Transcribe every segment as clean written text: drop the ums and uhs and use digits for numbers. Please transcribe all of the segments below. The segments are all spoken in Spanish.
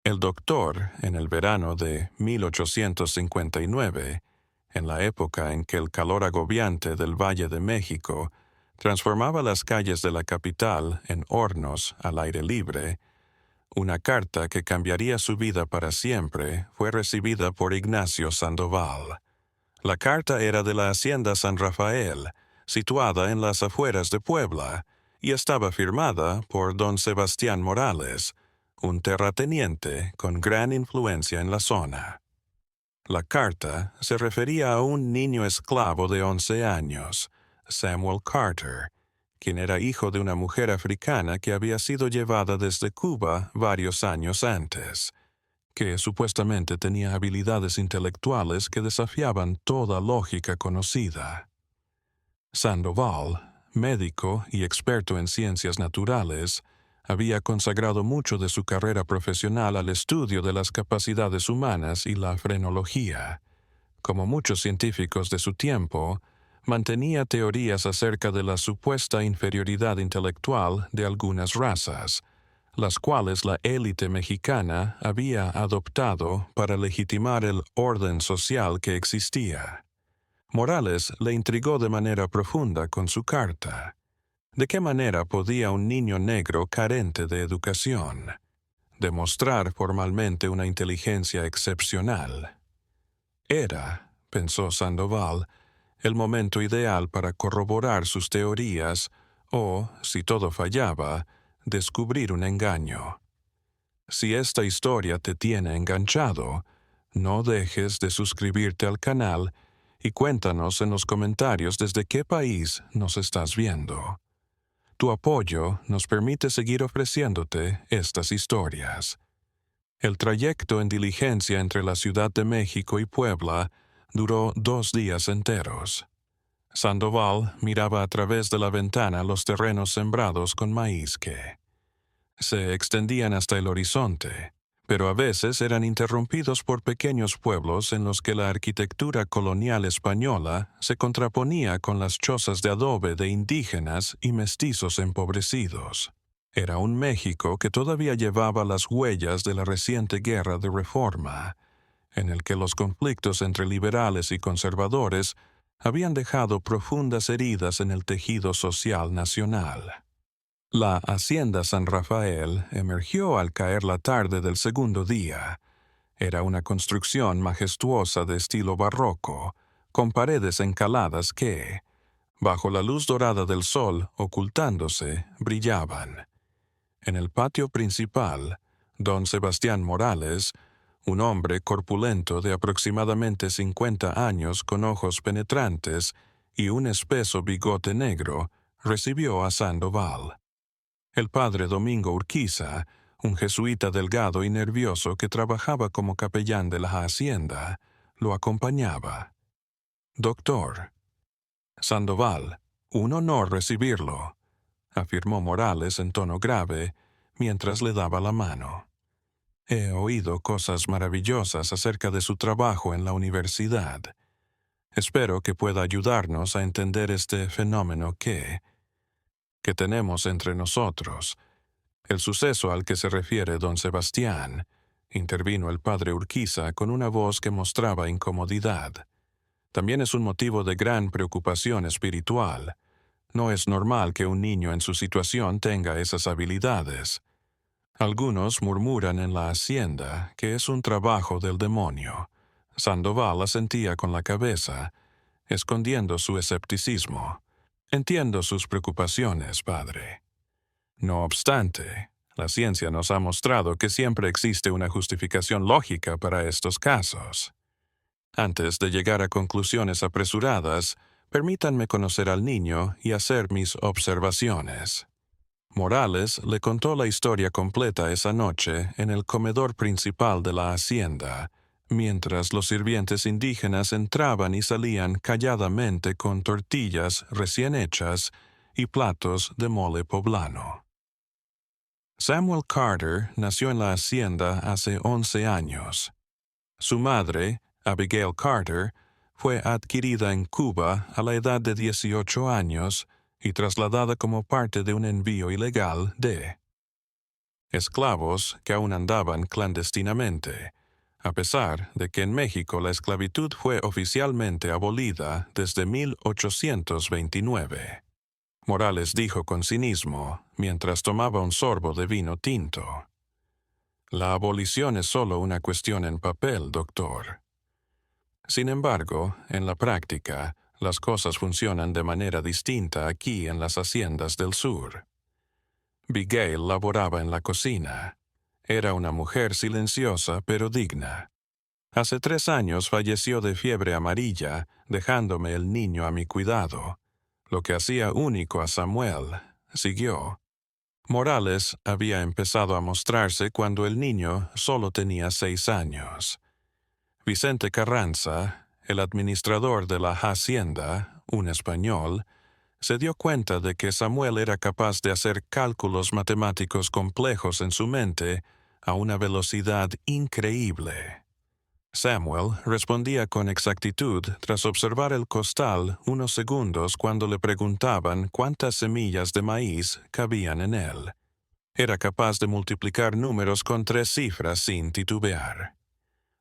El doctor, en el verano de 1859, en la época en que el calor agobiante del Valle de México transformaba las calles de la capital en hornos al aire libre, una carta que cambiaría su vida para siempre fue recibida por Ignacio Sandoval. La carta era de la Hacienda San Rafael, situada en las afueras de Puebla, y estaba firmada por don Sebastián Morales, un terrateniente con gran influencia en la zona. La carta se refería a un niño esclavo de 11 años, Samuel Carter, quien era hijo de una mujer africana que había sido llevada desde Cuba varios años antes, que supuestamente tenía habilidades intelectuales que desafiaban toda lógica conocida. Sandoval, médico y experto en ciencias naturales, había consagrado mucho de su carrera profesional al estudio de las capacidades humanas y la frenología. Como muchos científicos de su tiempo, mantenía teorías acerca de la supuesta inferioridad intelectual de algunas razas, las cuales la élite mexicana había adoptado para legitimar el orden social que existía. Morales le intrigó de manera profunda con su carta. ¿De qué manera podía un niño negro carente de educación demostrar formalmente una inteligencia excepcional? Era, pensó Sandoval, el momento ideal para corroborar sus teorías o, si todo fallaba, descubrir un engaño. Si esta historia te tiene enganchado, no dejes de suscribirte al canal y cuéntanos en los comentarios desde qué país nos estás viendo. Tu apoyo nos permite seguir ofreciéndote estas historias. El trayecto en diligencia entre la Ciudad de México y Puebla duró 2 días enteros. Sandoval miraba a través de la ventana los terrenos sembrados con maíz que se extendían hasta el horizonte, pero a veces eran interrumpidos por pequeños pueblos en los que la arquitectura colonial española se contraponía con las chozas de adobe de indígenas y mestizos empobrecidos. Era un México que todavía llevaba las huellas de la reciente guerra de Reforma, en el que los conflictos entre liberales y conservadores habían dejado profundas heridas en el tejido social nacional. La Hacienda San Rafael emergió al caer la tarde del segundo día. Era una construcción majestuosa de estilo barroco, con paredes encaladas que, bajo la luz dorada del sol ocultándose, brillaban. En el patio principal, don Sebastián Morales, un hombre corpulento de aproximadamente 50 años con ojos penetrantes y un espeso bigote negro, recibió a Sandoval. El padre Domingo Urquiza, un jesuita delgado y nervioso que trabajaba como capellán de la hacienda, lo acompañaba. «Doctor Sandoval, un honor recibirlo», afirmó Morales en tono grave, mientras le daba la mano. «He oído cosas maravillosas acerca de su trabajo en la universidad. Espero que pueda ayudarnos a entender este fenómeno que tenemos entre nosotros. El suceso al que se refiere don Sebastián», intervino el padre Urquiza con una voz que mostraba incomodidad. «También es un motivo de gran preocupación espiritual. No es normal que un niño en su situación tenga esas habilidades. Algunos murmuran en la hacienda que es un trabajo del demonio». Sandoval asentía con la cabeza, escondiendo su escepticismo. «Entiendo sus preocupaciones, padre. No obstante, la ciencia nos ha mostrado que siempre existe una justificación lógica para estos casos. Antes de llegar a conclusiones apresuradas, permítanme conocer al niño y hacer mis observaciones». Morales le contó la historia completa esa noche en el comedor principal de la hacienda, mientras los sirvientes indígenas entraban y salían calladamente con tortillas recién hechas y platos de mole poblano. Samuel Carter nació en la hacienda hace 11 años. Su madre, Abigail Carter, fue adquirida en Cuba a la edad de 18 años y trasladada como parte de un envío ilegal de esclavos que aún andaban clandestinamente, a pesar de que en México la esclavitud fue oficialmente abolida desde 1829. Morales dijo con cinismo, mientras tomaba un sorbo de vino tinto. La abolición es solo una cuestión en papel, doctor. Sin embargo, en la práctica, las cosas funcionan de manera distinta aquí en las haciendas del sur. Abigail laboraba en la cocina. Era una mujer silenciosa pero digna. Hace 3 años falleció de fiebre amarilla, dejándome el niño a mi cuidado. Lo que hacía único a Samuel, siguió. Morales había empezado a mostrarse cuando el niño solo tenía 6 años. Vicente Carranza, el administrador de la hacienda, un español, se dio cuenta de que Samuel era capaz de hacer cálculos matemáticos complejos en su mente a una velocidad increíble. Samuel respondía con exactitud tras observar el costal unos segundos cuando le preguntaban cuántas semillas de maíz cabían en él. Era capaz de multiplicar números con 3 cifras sin titubear.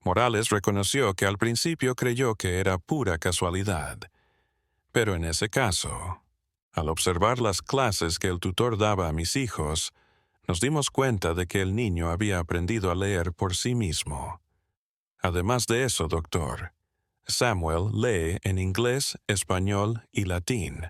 Morales reconoció que al principio creyó que era pura casualidad. Pero en ese caso, al observar las clases que el tutor daba a mis hijos, nos dimos cuenta de que el niño había aprendido a leer por sí mismo. Además de eso, doctor, Samuel lee en inglés, español y latín.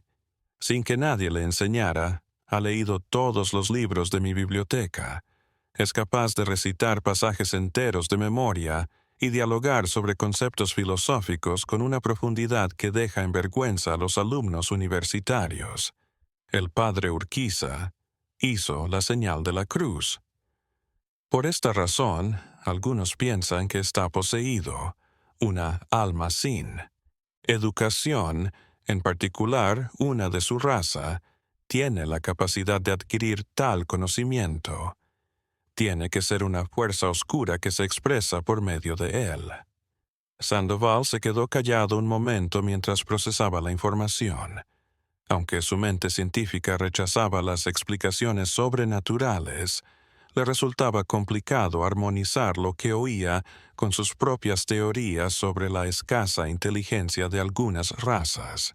Sin que nadie le enseñara, ha leído todos los libros de mi biblioteca. Es capaz de recitar pasajes enteros de memoria y dialogar sobre conceptos filosóficos con una profundidad que deja en vergüenza a los alumnos universitarios. El padre Urquiza hizo la señal de la cruz. Por esta razón, algunos piensan que está poseído, una alma sin. Educación, en particular una de su raza, tiene la capacidad de adquirir tal conocimiento. Tiene que ser una fuerza oscura que se expresa por medio de él. Sandoval se quedó callado un momento mientras procesaba la información. Aunque su mente científica rechazaba las explicaciones sobrenaturales, le resultaba complicado armonizar lo que oía con sus propias teorías sobre la escasa inteligencia de algunas razas.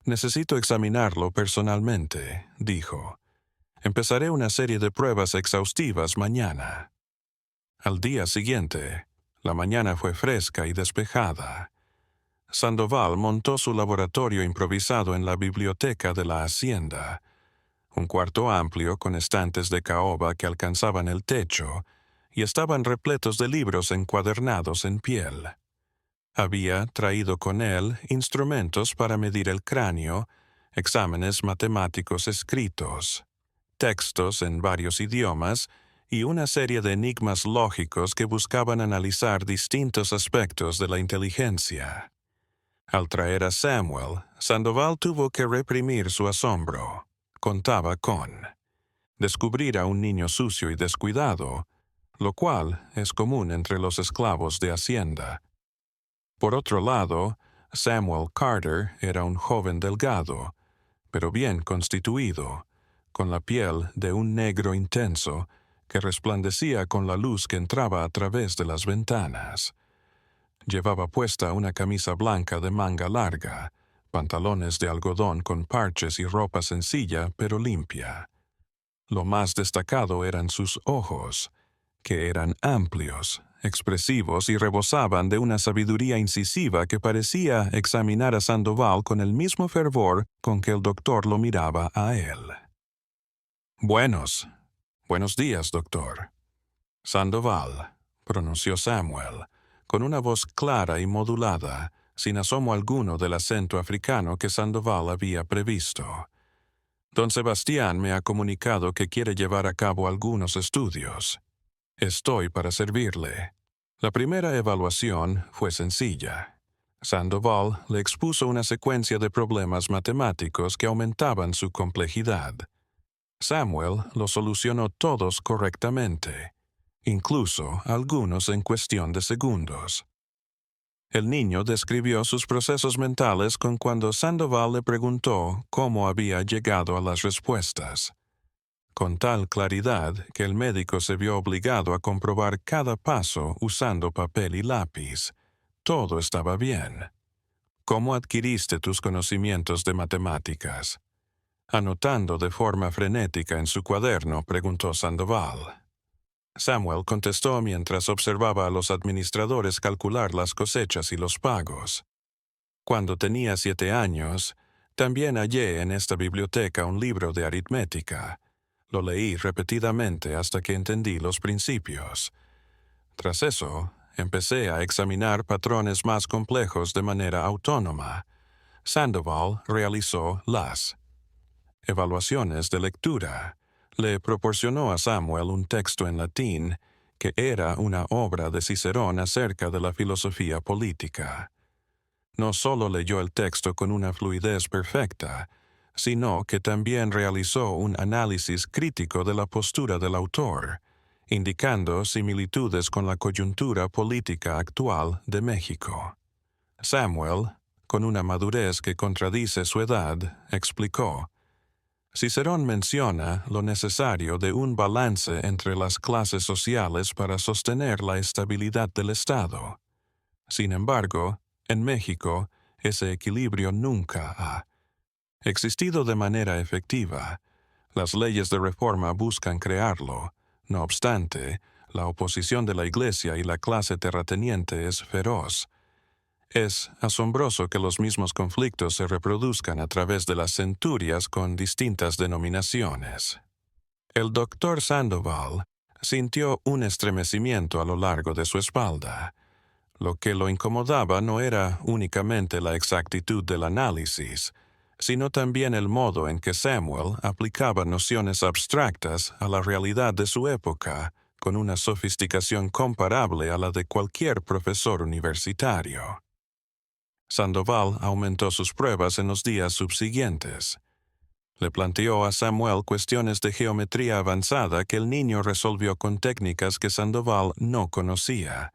«Necesito examinarlo personalmente», dijo. «Empezaré una serie de pruebas exhaustivas mañana». Al día siguiente, la mañana fue fresca y despejada. Sandoval montó su laboratorio improvisado en la biblioteca de la hacienda, un cuarto amplio con estantes de caoba que alcanzaban el techo y estaban repletos de libros encuadernados en piel. Había traído con él instrumentos para medir el cráneo, exámenes matemáticos escritos, textos en varios idiomas y una serie de enigmas lógicos que buscaban analizar distintos aspectos de la inteligencia. Al traer a Samuel, Sandoval tuvo que reprimir su asombro. Contaba con descubrir a un niño sucio y descuidado, lo cual es común entre los esclavos de hacienda. Por otro lado, Samuel Carter era un joven delgado, pero bien constituido, con la piel de un negro intenso que resplandecía con la luz que entraba a través de las ventanas. Llevaba puesta una camisa blanca de manga larga, pantalones de algodón con parches y ropa sencilla pero limpia. Lo más destacado eran sus ojos, que eran amplios, expresivos y rebosaban de una sabiduría incisiva que parecía examinar a Sandoval con el mismo fervor con que el doctor lo miraba a él. «Buenos días, doctor». «Sandoval», pronunció Samuel, con una voz clara y modulada, sin asomo alguno del acento africano que Sandoval había previsto. «Don Sebastián me ha comunicado que quiere llevar a cabo algunos estudios. Estoy para servirle». La primera evaluación fue sencilla. Sandoval le expuso una secuencia de problemas matemáticos que aumentaban su complejidad. Samuel los solucionó todos correctamente, incluso algunos en cuestión de segundos. El niño describió sus procesos mentales con cuando Sandoval le preguntó cómo había llegado a las respuestas. con tal claridad que el médico se vio obligado a comprobar cada paso usando papel y lápiz. Todo estaba bien. ¿Cómo adquiriste tus conocimientos de matemáticas? Anotando de forma frenética en su cuaderno, preguntó Sandoval. Samuel contestó mientras observaba a los administradores calcular las cosechas y los pagos. Cuando tenía 7 años, también hallé en esta biblioteca un libro de aritmética. Lo leí repetidamente hasta que entendí los principios. Tras eso, empecé a examinar patrones más complejos de manera autónoma. Sandoval realizó las evaluaciones de lectura. Le proporcionó a Samuel un texto en latín que era una obra de Cicerón acerca de la filosofía política. No solo leyó el texto con una fluidez perfecta, sino que también realizó un análisis crítico de la postura del autor, indicando similitudes con la coyuntura política actual de México. Samuel, con una madurez que contradice su edad, explicó: Cicerón menciona lo necesario de un balance entre las clases sociales para sostener la estabilidad del Estado. Sin embargo, en México, ese equilibrio nunca ha existido de manera efectiva. Las leyes de reforma buscan crearlo. No obstante, la oposición de la Iglesia y la clase terrateniente es feroz. Es asombroso que los mismos conflictos se reproduzcan a través de las centurias con distintas denominaciones. El doctor Sandoval sintió un estremecimiento a lo largo de su espalda. Lo que lo incomodaba no era únicamente la exactitud del análisis, sino también el modo en que Samuel aplicaba nociones abstractas a la realidad de su época, con una sofisticación comparable a la de cualquier profesor universitario. Sandoval aumentó sus pruebas en los días subsiguientes. Le planteó a Samuel cuestiones de geometría avanzada que el niño resolvió con técnicas que Sandoval no conocía.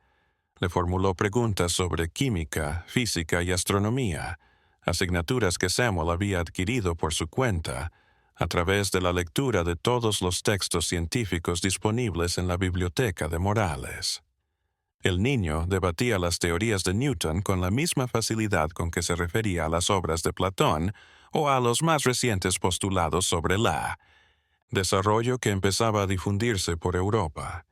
Le formuló preguntas sobre química, física y astronomía, asignaturas que Samuel había adquirido por su cuenta, a través de la lectura de todos los textos científicos disponibles en la biblioteca de Morales. El niño debatía las teorías de Newton con la misma facilidad con que se refería a las obras de Platón o a los más recientes postulados sobre la desarrollo que empezaba a difundirse por Europa.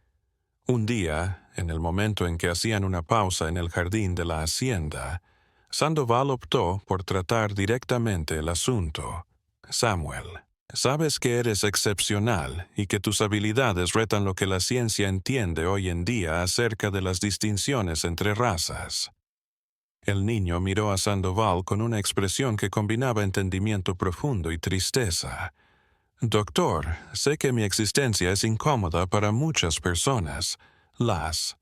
Un día, en el momento en que hacían una pausa en el jardín de la hacienda, Sandoval optó por tratar directamente el asunto. Samuel, sabes que eres excepcional y que tus habilidades retan lo que la ciencia entiende hoy en día acerca de las distinciones entre razas. El niño miró a Sandoval con una expresión que combinaba entendimiento profundo y tristeza. Doctor, sé que mi existencia es incómoda para muchas personas. Las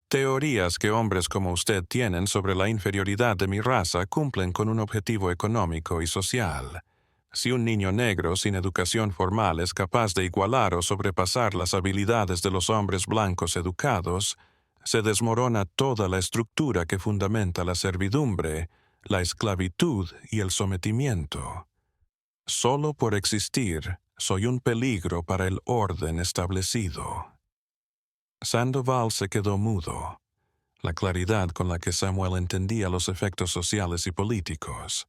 teorías que hombres como usted tienen sobre la inferioridad de mi raza cumplen con un objetivo económico y social. Si un niño negro sin educación formal es capaz de igualar o sobrepasar las habilidades de los hombres blancos educados, se desmorona toda la estructura que fundamenta la servidumbre, la esclavitud y el sometimiento. Solo por existir, soy un peligro para el orden establecido. Sandoval se quedó mudo. La claridad con la que Samuel entendía los efectos sociales y políticos.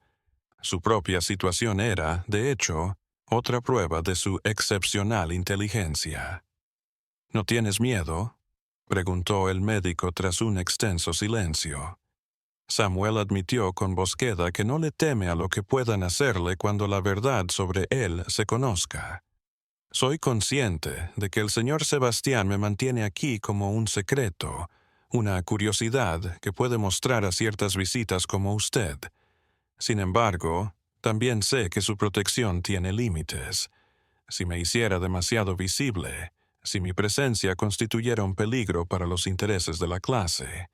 Su propia situación era, de hecho, otra prueba de su excepcional inteligencia. ¿No tienes miedo?, preguntó el médico tras un extenso silencio. Samuel admitió con voz queda que no le teme a lo que puedan hacerle cuando la verdad sobre él se conozca. Soy consciente de que el señor Sebastián me mantiene aquí como un secreto, una curiosidad que puede mostrar a ciertas visitas como usted. Sin embargo, también sé que su protección tiene límites. Si me hiciera demasiado visible, si mi presencia constituyera un peligro para los intereses de la clase,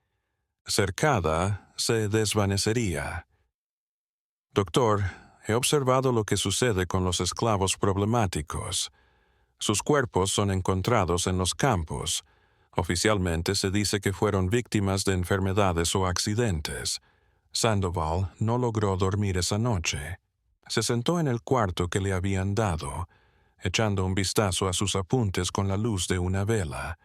cercada, se desvanecería. Doctor, he observado lo que sucede con los esclavos problemáticos. Sus cuerpos son encontrados en los campos. Oficialmente se dice que fueron víctimas de enfermedades o accidentes. Sandoval no logró dormir esa noche. Se sentó en el cuarto que le habían dado. echando un vistazo a sus apuntes con la luz de una vela,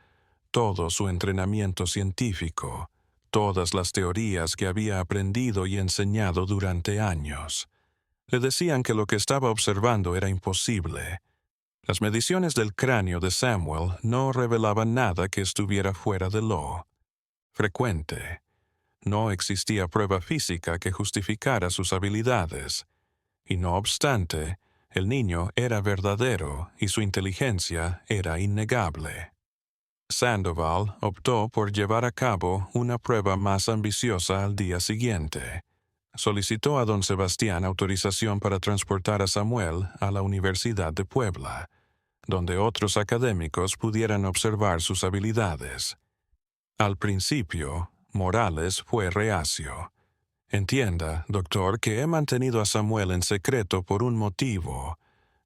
todo su entrenamiento científico, todas las teorías que había aprendido y enseñado durante años. Le decían que lo que estaba observando era imposible. Las mediciones del cráneo de Samuel no revelaban nada que estuviera fuera de lo frecuente. No existía prueba física que justificara sus habilidades. Y no obstante, el niño era verdadero y su inteligencia era innegable. Sandoval optó por llevar a cabo una prueba más ambiciosa al día siguiente. Solicitó a don Sebastián autorización para transportar a Samuel a la Universidad de Puebla, donde otros académicos pudieran observar sus habilidades. Al principio, Morales fue reacio. «Entienda, doctor, que he mantenido a Samuel en secreto por un motivo»,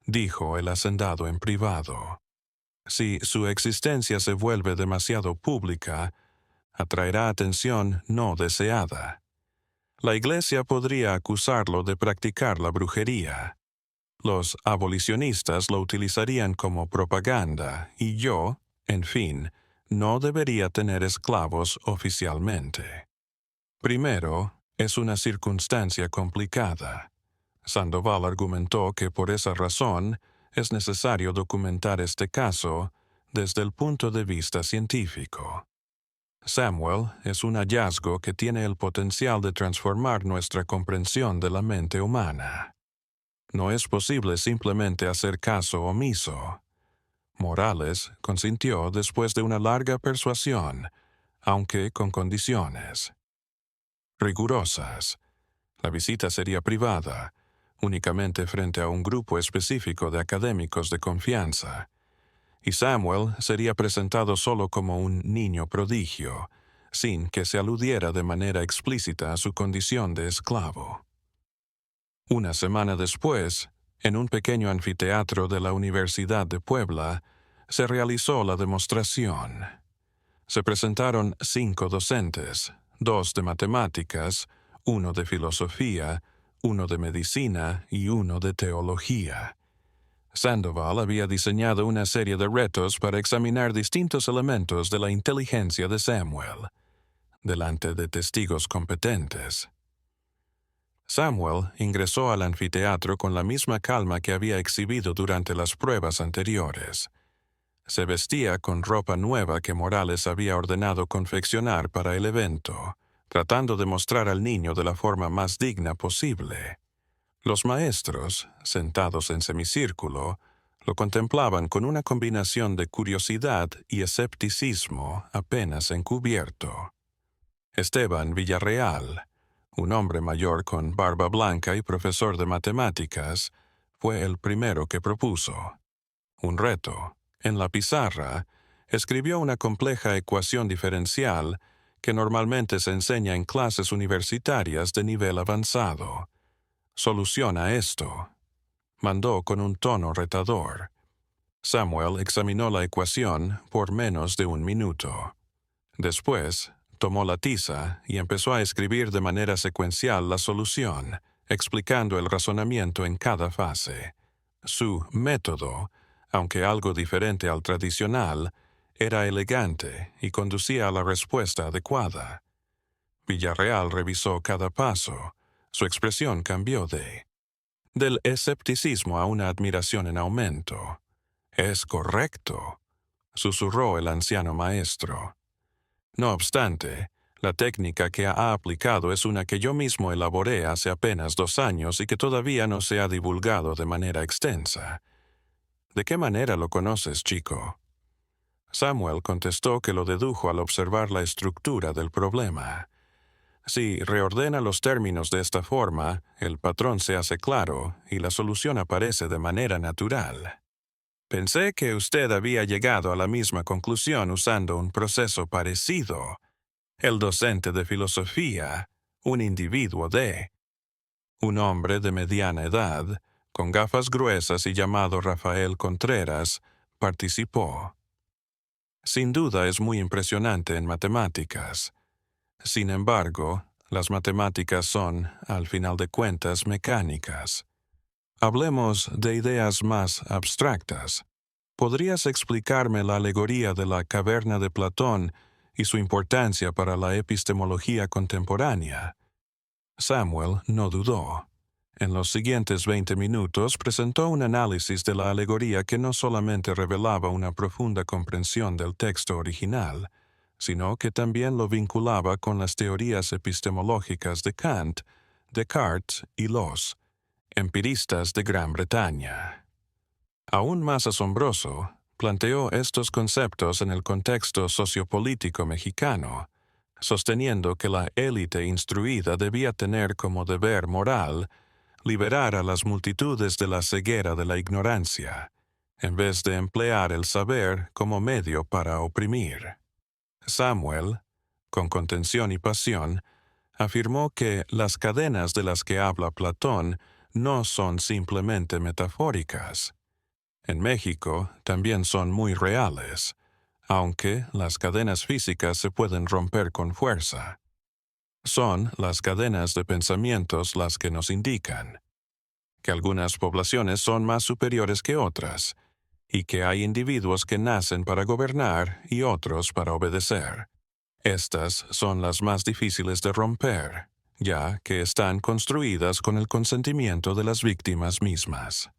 dijo el hacendado en privado. «Si su existencia se vuelve demasiado pública, atraerá atención no deseada. La Iglesia podría acusarlo de practicar la brujería. Los abolicionistas lo utilizarían como propaganda y yo, en fin, no debería tener esclavos oficialmente. Primero, es una circunstancia complicada. Sandoval argumentó que por esa razón es necesario documentar este caso desde el punto de vista científico. Samuel es un hallazgo que tiene el potencial de transformar nuestra comprensión de la mente humana. No es posible simplemente hacer caso omiso. Morales consintió después de una larga persuasión, aunque con condiciones rigurosas. La visita sería privada, únicamente frente a un grupo específico de académicos de confianza, y Samuel sería presentado solo como un niño prodigio, sin que se aludiera de manera explícita a su condición de esclavo. Una semana después, en un pequeño anfiteatro de la Universidad de Puebla, se realizó la demostración. Se presentaron 5 docentes, 2 de matemáticas, 1 de filosofía, 1 de medicina y 1 de teología. Sandoval había diseñado una serie de retos para examinar distintos elementos de la inteligencia de Samuel, delante de testigos competentes. Samuel ingresó al anfiteatro con la misma calma que había exhibido durante las pruebas anteriores. Se vestía con ropa nueva que Morales había ordenado confeccionar para el evento, tratando de mostrar al niño de la forma más digna posible. Los maestros, sentados en semicírculo, lo contemplaban con una combinación de curiosidad y escepticismo apenas encubierto. Esteban Villarreal, un hombre mayor con barba blanca y profesor de matemáticas, fue el primero que propuso un reto. En la pizarra, escribió una compleja ecuación diferencial que normalmente se enseña en clases universitarias de nivel avanzado. «Soluciona esto», mandó con un tono retador. Samuel examinó la ecuación por menos de 1 minuto. Después, tomó la tiza y empezó a escribir de manera secuencial la solución, explicando el razonamiento en cada fase. Su método, aunque algo diferente al tradicional, era elegante y conducía a la respuesta adecuada. Villarreal revisó cada paso. Su expresión cambió del escepticismo a una admiración en aumento. «Es correcto», susurró el anciano maestro. «No obstante, la técnica que ha aplicado es una que yo mismo elaboré hace apenas 2 años y que todavía no se ha divulgado de manera extensa. ¿De qué manera lo conoces, chico?» Samuel contestó que lo dedujo al observar la estructura del problema. Si reordena los términos de esta forma, el patrón se hace claro y la solución aparece de manera natural. «Pensé que usted había llegado a la misma conclusión usando un proceso parecido. El docente de filosofía, un individuo un hombre de mediana edad, con gafas gruesas y llamado Rafael Contreras, participó. Sin duda es muy impresionante en matemáticas. Sin embargo, las matemáticas son, al final de cuentas, mecánicas. Hablemos de ideas más abstractas. ¿Podrías explicarme la alegoría de la caverna de Platón y su importancia para la epistemología contemporánea? Samuel no dudó. En los siguientes 20 minutos presentó un análisis de la alegoría que no solamente revelaba una profunda comprensión del texto original, sino que también lo vinculaba con las teorías epistemológicas de Kant, Descartes y los empiristas de Gran Bretaña. Aún más asombroso, planteó estos conceptos en el contexto sociopolítico mexicano, sosteniendo que la élite instruida debía tener como deber moral liberar a las multitudes de la ceguera de la ignorancia, en vez de emplear el saber como medio para oprimir. Samuel, con contención y pasión, afirmó que las cadenas de las que habla Platón no son simplemente metafóricas. En México también son muy reales, aunque las cadenas físicas se pueden romper con fuerza. Son las cadenas de pensamientos las que nos indican que algunas poblaciones son más superiores que otras, y que hay individuos que nacen para gobernar y otros para obedecer. Estas son las más difíciles de romper, ya que están construidas con el consentimiento de las víctimas mismas.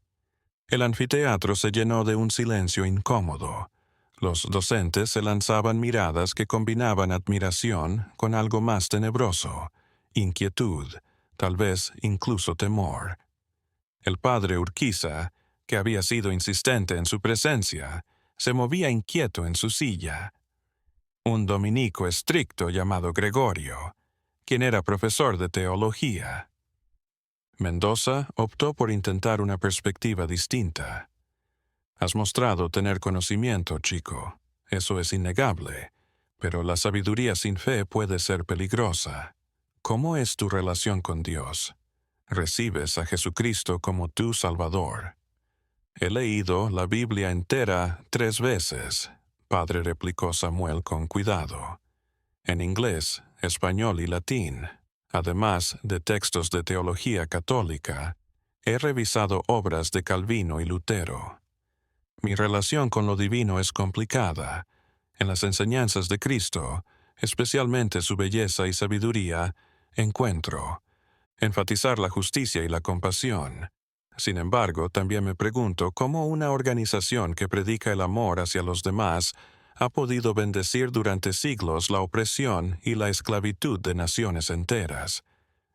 El anfiteatro se llenó de un silencio incómodo. Los docentes se lanzaban miradas que combinaban admiración con algo más tenebroso, inquietud, tal vez incluso temor. El padre Urquiza, que había sido insistente en su presencia, se movía inquieto en su silla. Un dominico estricto llamado Gregorio, quien era profesor de teología. Mendoza optó por intentar una perspectiva distinta. Has mostrado tener conocimiento, chico. Eso es innegable. Pero la sabiduría sin fe puede ser peligrosa. ¿Cómo es tu relación con Dios? ¿Recibes a Jesucristo como tu Salvador? He leído la Biblia entera 3 veces, padre, replicó Samuel con cuidado. En inglés, español y latín. Además de textos de teología católica, he revisado obras de Calvino y Lutero. Mi relación con lo divino es complicada. En las enseñanzas de Cristo, especialmente su belleza y sabiduría, encuentro enfatizar la justicia y la compasión. Sin embargo, también me pregunto cómo una organización que predica el amor hacia los demás ha podido bendecir durante siglos la opresión y la esclavitud de naciones enteras.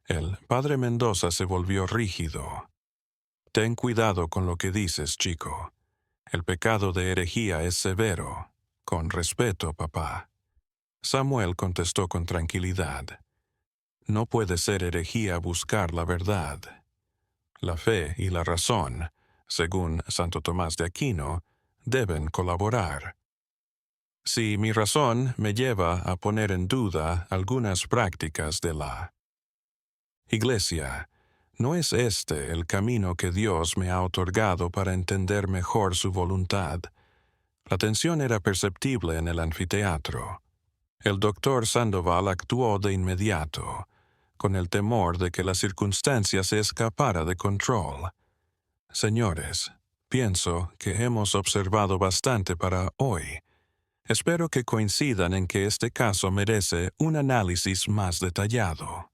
El padre Mendoza se volvió rígido. Ten cuidado con lo que dices, chico. El pecado de herejía es severo. Con respeto, papá. Samuel contestó con tranquilidad. No puede ser herejía buscar la verdad. La fe y la razón, según Santo Tomás de Aquino, deben colaborar. Si mi razón me lleva a poner en duda algunas prácticas de la Iglesia, ¿no es este el camino que Dios me ha otorgado para entender mejor su voluntad? La tensión era perceptible en el anfiteatro. El doctor Sandoval actuó de inmediato, con el temor de que la circunstancia se escapara de control. Señores, pienso que hemos observado bastante para hoy. Espero que coincidan en que este caso merece un análisis más detallado.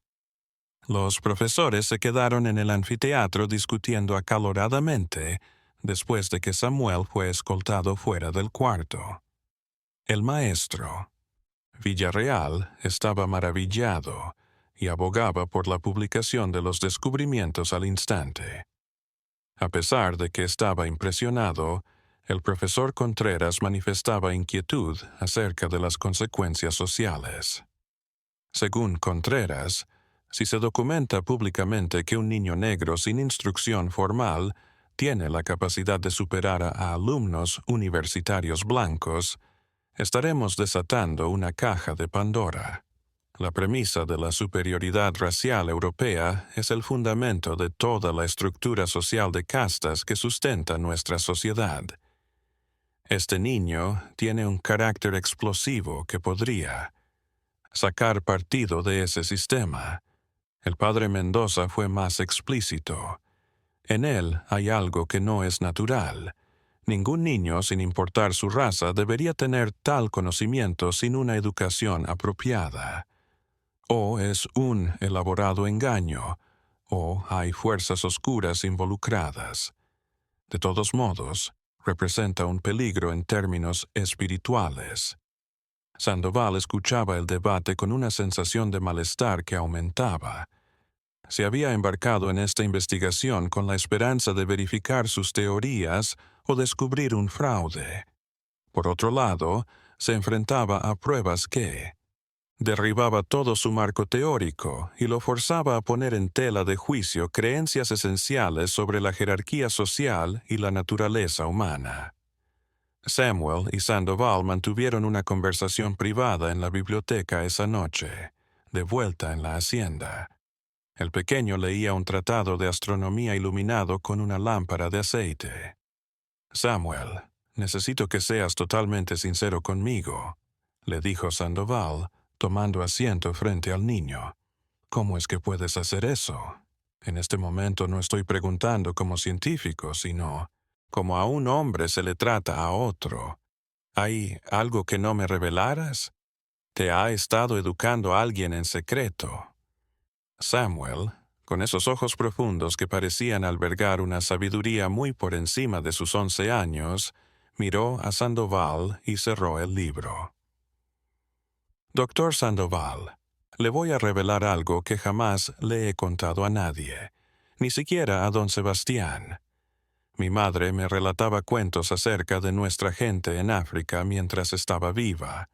Los profesores se quedaron en el anfiteatro discutiendo acaloradamente después de que Samuel fue escoltado fuera del cuarto. El maestro, Villarreal, estaba maravillado y abogaba por la publicación de los descubrimientos al instante. A pesar de que estaba impresionado, el profesor Contreras manifestaba inquietud acerca de las consecuencias sociales. Según Contreras, si se documenta públicamente que un niño negro sin instrucción formal tiene la capacidad de superar a alumnos universitarios blancos, estaremos desatando una caja de Pandora. La premisa de la superioridad racial europea es el fundamento de toda la estructura social de castas que sustenta nuestra sociedad. Este niño tiene un carácter explosivo que podría sacar partido de ese sistema. El padre Mendoza fue más explícito. En él hay algo que no es natural. Ningún niño, sin importar su raza, debería tener tal conocimiento sin una educación apropiada. O es un elaborado engaño, o hay fuerzas oscuras involucradas. De todos modos, representa un peligro en términos espirituales. Sandoval escuchaba el debate con una sensación de malestar que aumentaba. Se había embarcado en esta investigación con la esperanza de verificar sus teorías o descubrir un fraude. Por otro lado, se enfrentaba a pruebas que derribaba todo su marco teórico y lo forzaba a poner en tela de juicio creencias esenciales sobre la jerarquía social y la naturaleza humana. Samuel y Sandoval mantuvieron una conversación privada en la biblioteca esa noche, de vuelta en la hacienda. El pequeño leía un tratado de astronomía iluminado con una lámpara de aceite. «Samuel, necesito que seas totalmente sincero conmigo», le dijo Sandoval, tomando asiento frente al niño. «¿Cómo es que puedes hacer eso? En este momento no estoy preguntando como científico, sino como a un hombre se le trata a otro. ¿Hay algo que no me revelaras? ¿Te ha estado educando alguien en secreto?» Samuel, con esos ojos profundos que parecían albergar una sabiduría muy por encima de sus 11 años, miró a Sandoval y cerró el libro. «Doctor Sandoval, le voy a revelar algo que jamás le he contado a nadie, ni siquiera a don Sebastián. Mi madre me relataba cuentos acerca de nuestra gente en África mientras estaba viva.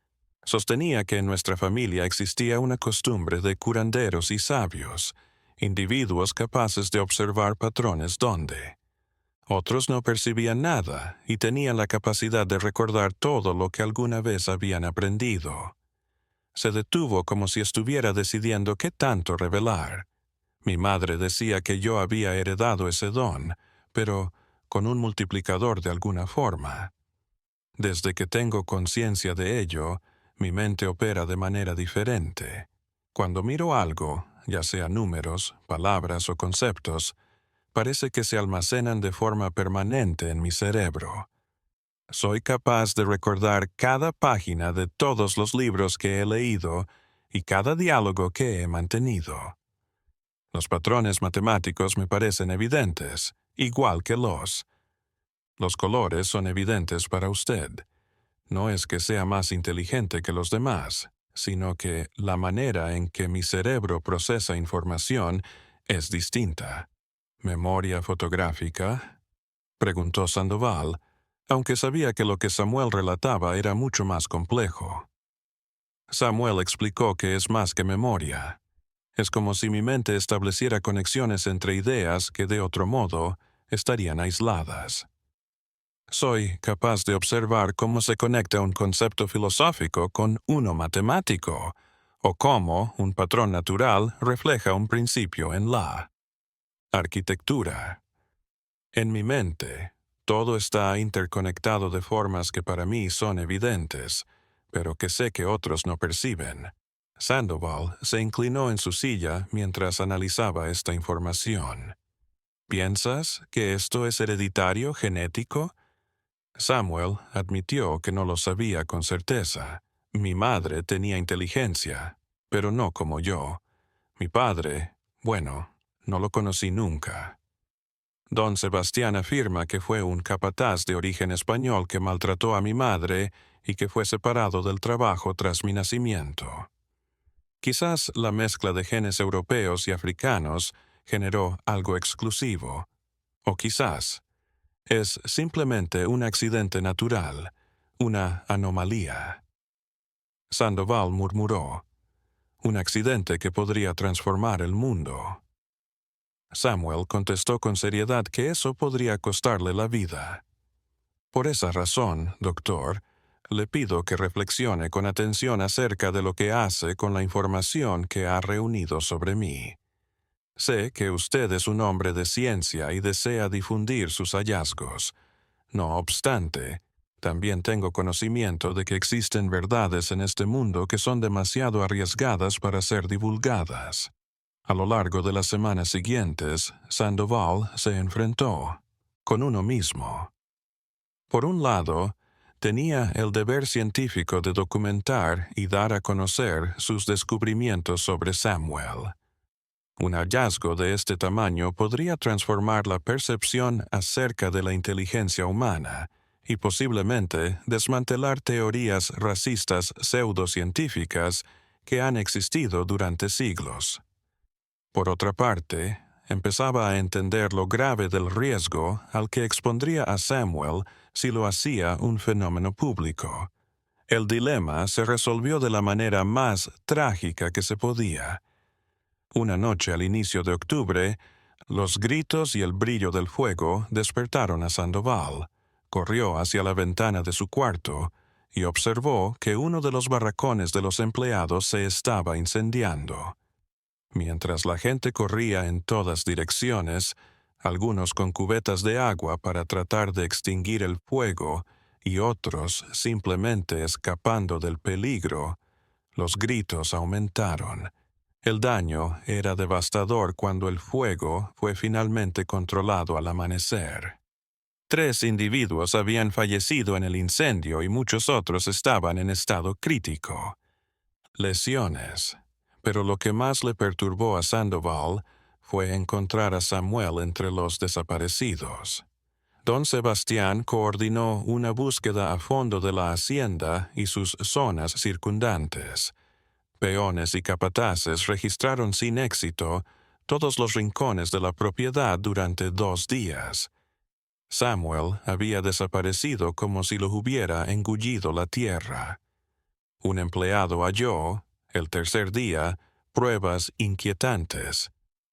Sostenía que en nuestra familia existía una costumbre de curanderos y sabios, individuos capaces de observar patrones donde otros no percibían nada y tenían la capacidad de recordar todo lo que alguna vez habían aprendido. Se detuvo como si estuviera decidiendo qué tanto revelar. Mi madre decía que yo había heredado ese don, pero con un multiplicador de alguna forma. Desde que tengo conciencia de ello, mi mente opera de manera diferente. Cuando miro algo, ya sea números, palabras o conceptos, parece que se almacenan de forma permanente en mi cerebro. Soy capaz de recordar cada página de todos los libros que he leído y cada diálogo que he mantenido. Los patrones matemáticos me parecen evidentes, igual que los colores son evidentes para usted. No es que sea más inteligente que los demás, sino que la manera en que mi cerebro procesa información es distinta. ¿Memoria fotográfica?, preguntó Sandoval, aunque sabía que lo que Samuel relataba era mucho más complejo. Samuel explicó que es más que memoria. Es como si mi mente estableciera conexiones entre ideas que de otro modo estarían aisladas. Soy capaz de observar cómo se conecta un concepto filosófico con uno matemático, o cómo un patrón natural refleja un principio en la arquitectura. En mi mente, todo está interconectado de formas que para mí son evidentes, pero que sé que otros no perciben. Sandoval se inclinó en su silla mientras analizaba esta información. ¿Piensas que esto es hereditario, genético? Samuel admitió que no lo sabía con certeza. Mi madre tenía inteligencia, pero no como yo. Mi padre, bueno, no lo conocí nunca. Don Sebastián afirma que fue un capataz de origen español que maltrató a mi madre y que fue separado del trabajo tras mi nacimiento. Quizás la mezcla de genes europeos y africanos generó algo exclusivo, o quizás es simplemente un accidente natural, una anomalía. Sandoval murmuró, un accidente que podría transformar el mundo. Samuel contestó con seriedad que eso podría costarle la vida. Por esa razón, doctor, le pido que reflexione con atención acerca de lo que hace con la información que ha reunido sobre mí. Sé que usted es un hombre de ciencia y desea difundir sus hallazgos. No obstante, también tengo conocimiento de que existen verdades en este mundo que son demasiado arriesgadas para ser divulgadas. A lo largo de las semanas siguientes, Sandoval se enfrentó con uno mismo. Por un lado, tenía el deber científico de documentar y dar a conocer sus descubrimientos sobre Samuel. Un hallazgo de este tamaño podría transformar la percepción acerca de la inteligencia humana y posiblemente desmantelar teorías racistas pseudocientíficas que han existido durante siglos. Por otra parte, empezaba a entender lo grave del riesgo al que expondría a Samuel si lo hacía un fenómeno público. El dilema se resolvió de la manera más trágica que se podía. Una noche al inicio de octubre, los gritos y el brillo del fuego despertaron a Sandoval. Corrió hacia la ventana de su cuarto y observó que uno de los barracones de los empleados se estaba incendiando. Mientras la gente corría en todas direcciones, algunos con cubetas de agua para tratar de extinguir el fuego y otros simplemente escapando del peligro, los gritos aumentaron. El daño era devastador cuando el fuego fue finalmente controlado al amanecer. 3 individuos habían fallecido en el incendio y muchos otros estaban en estado crítico. Lesiones. Pero lo que más le perturbó a Sandoval fue encontrar a Samuel entre los desaparecidos. Don Sebastián coordinó una búsqueda a fondo de la hacienda y sus zonas circundantes. Peones y capataces registraron sin éxito todos los rincones de la propiedad durante 2 días. Samuel había desaparecido como si lo hubiera engullido la tierra. Un empleado halló, el tercer día, pruebas inquietantes,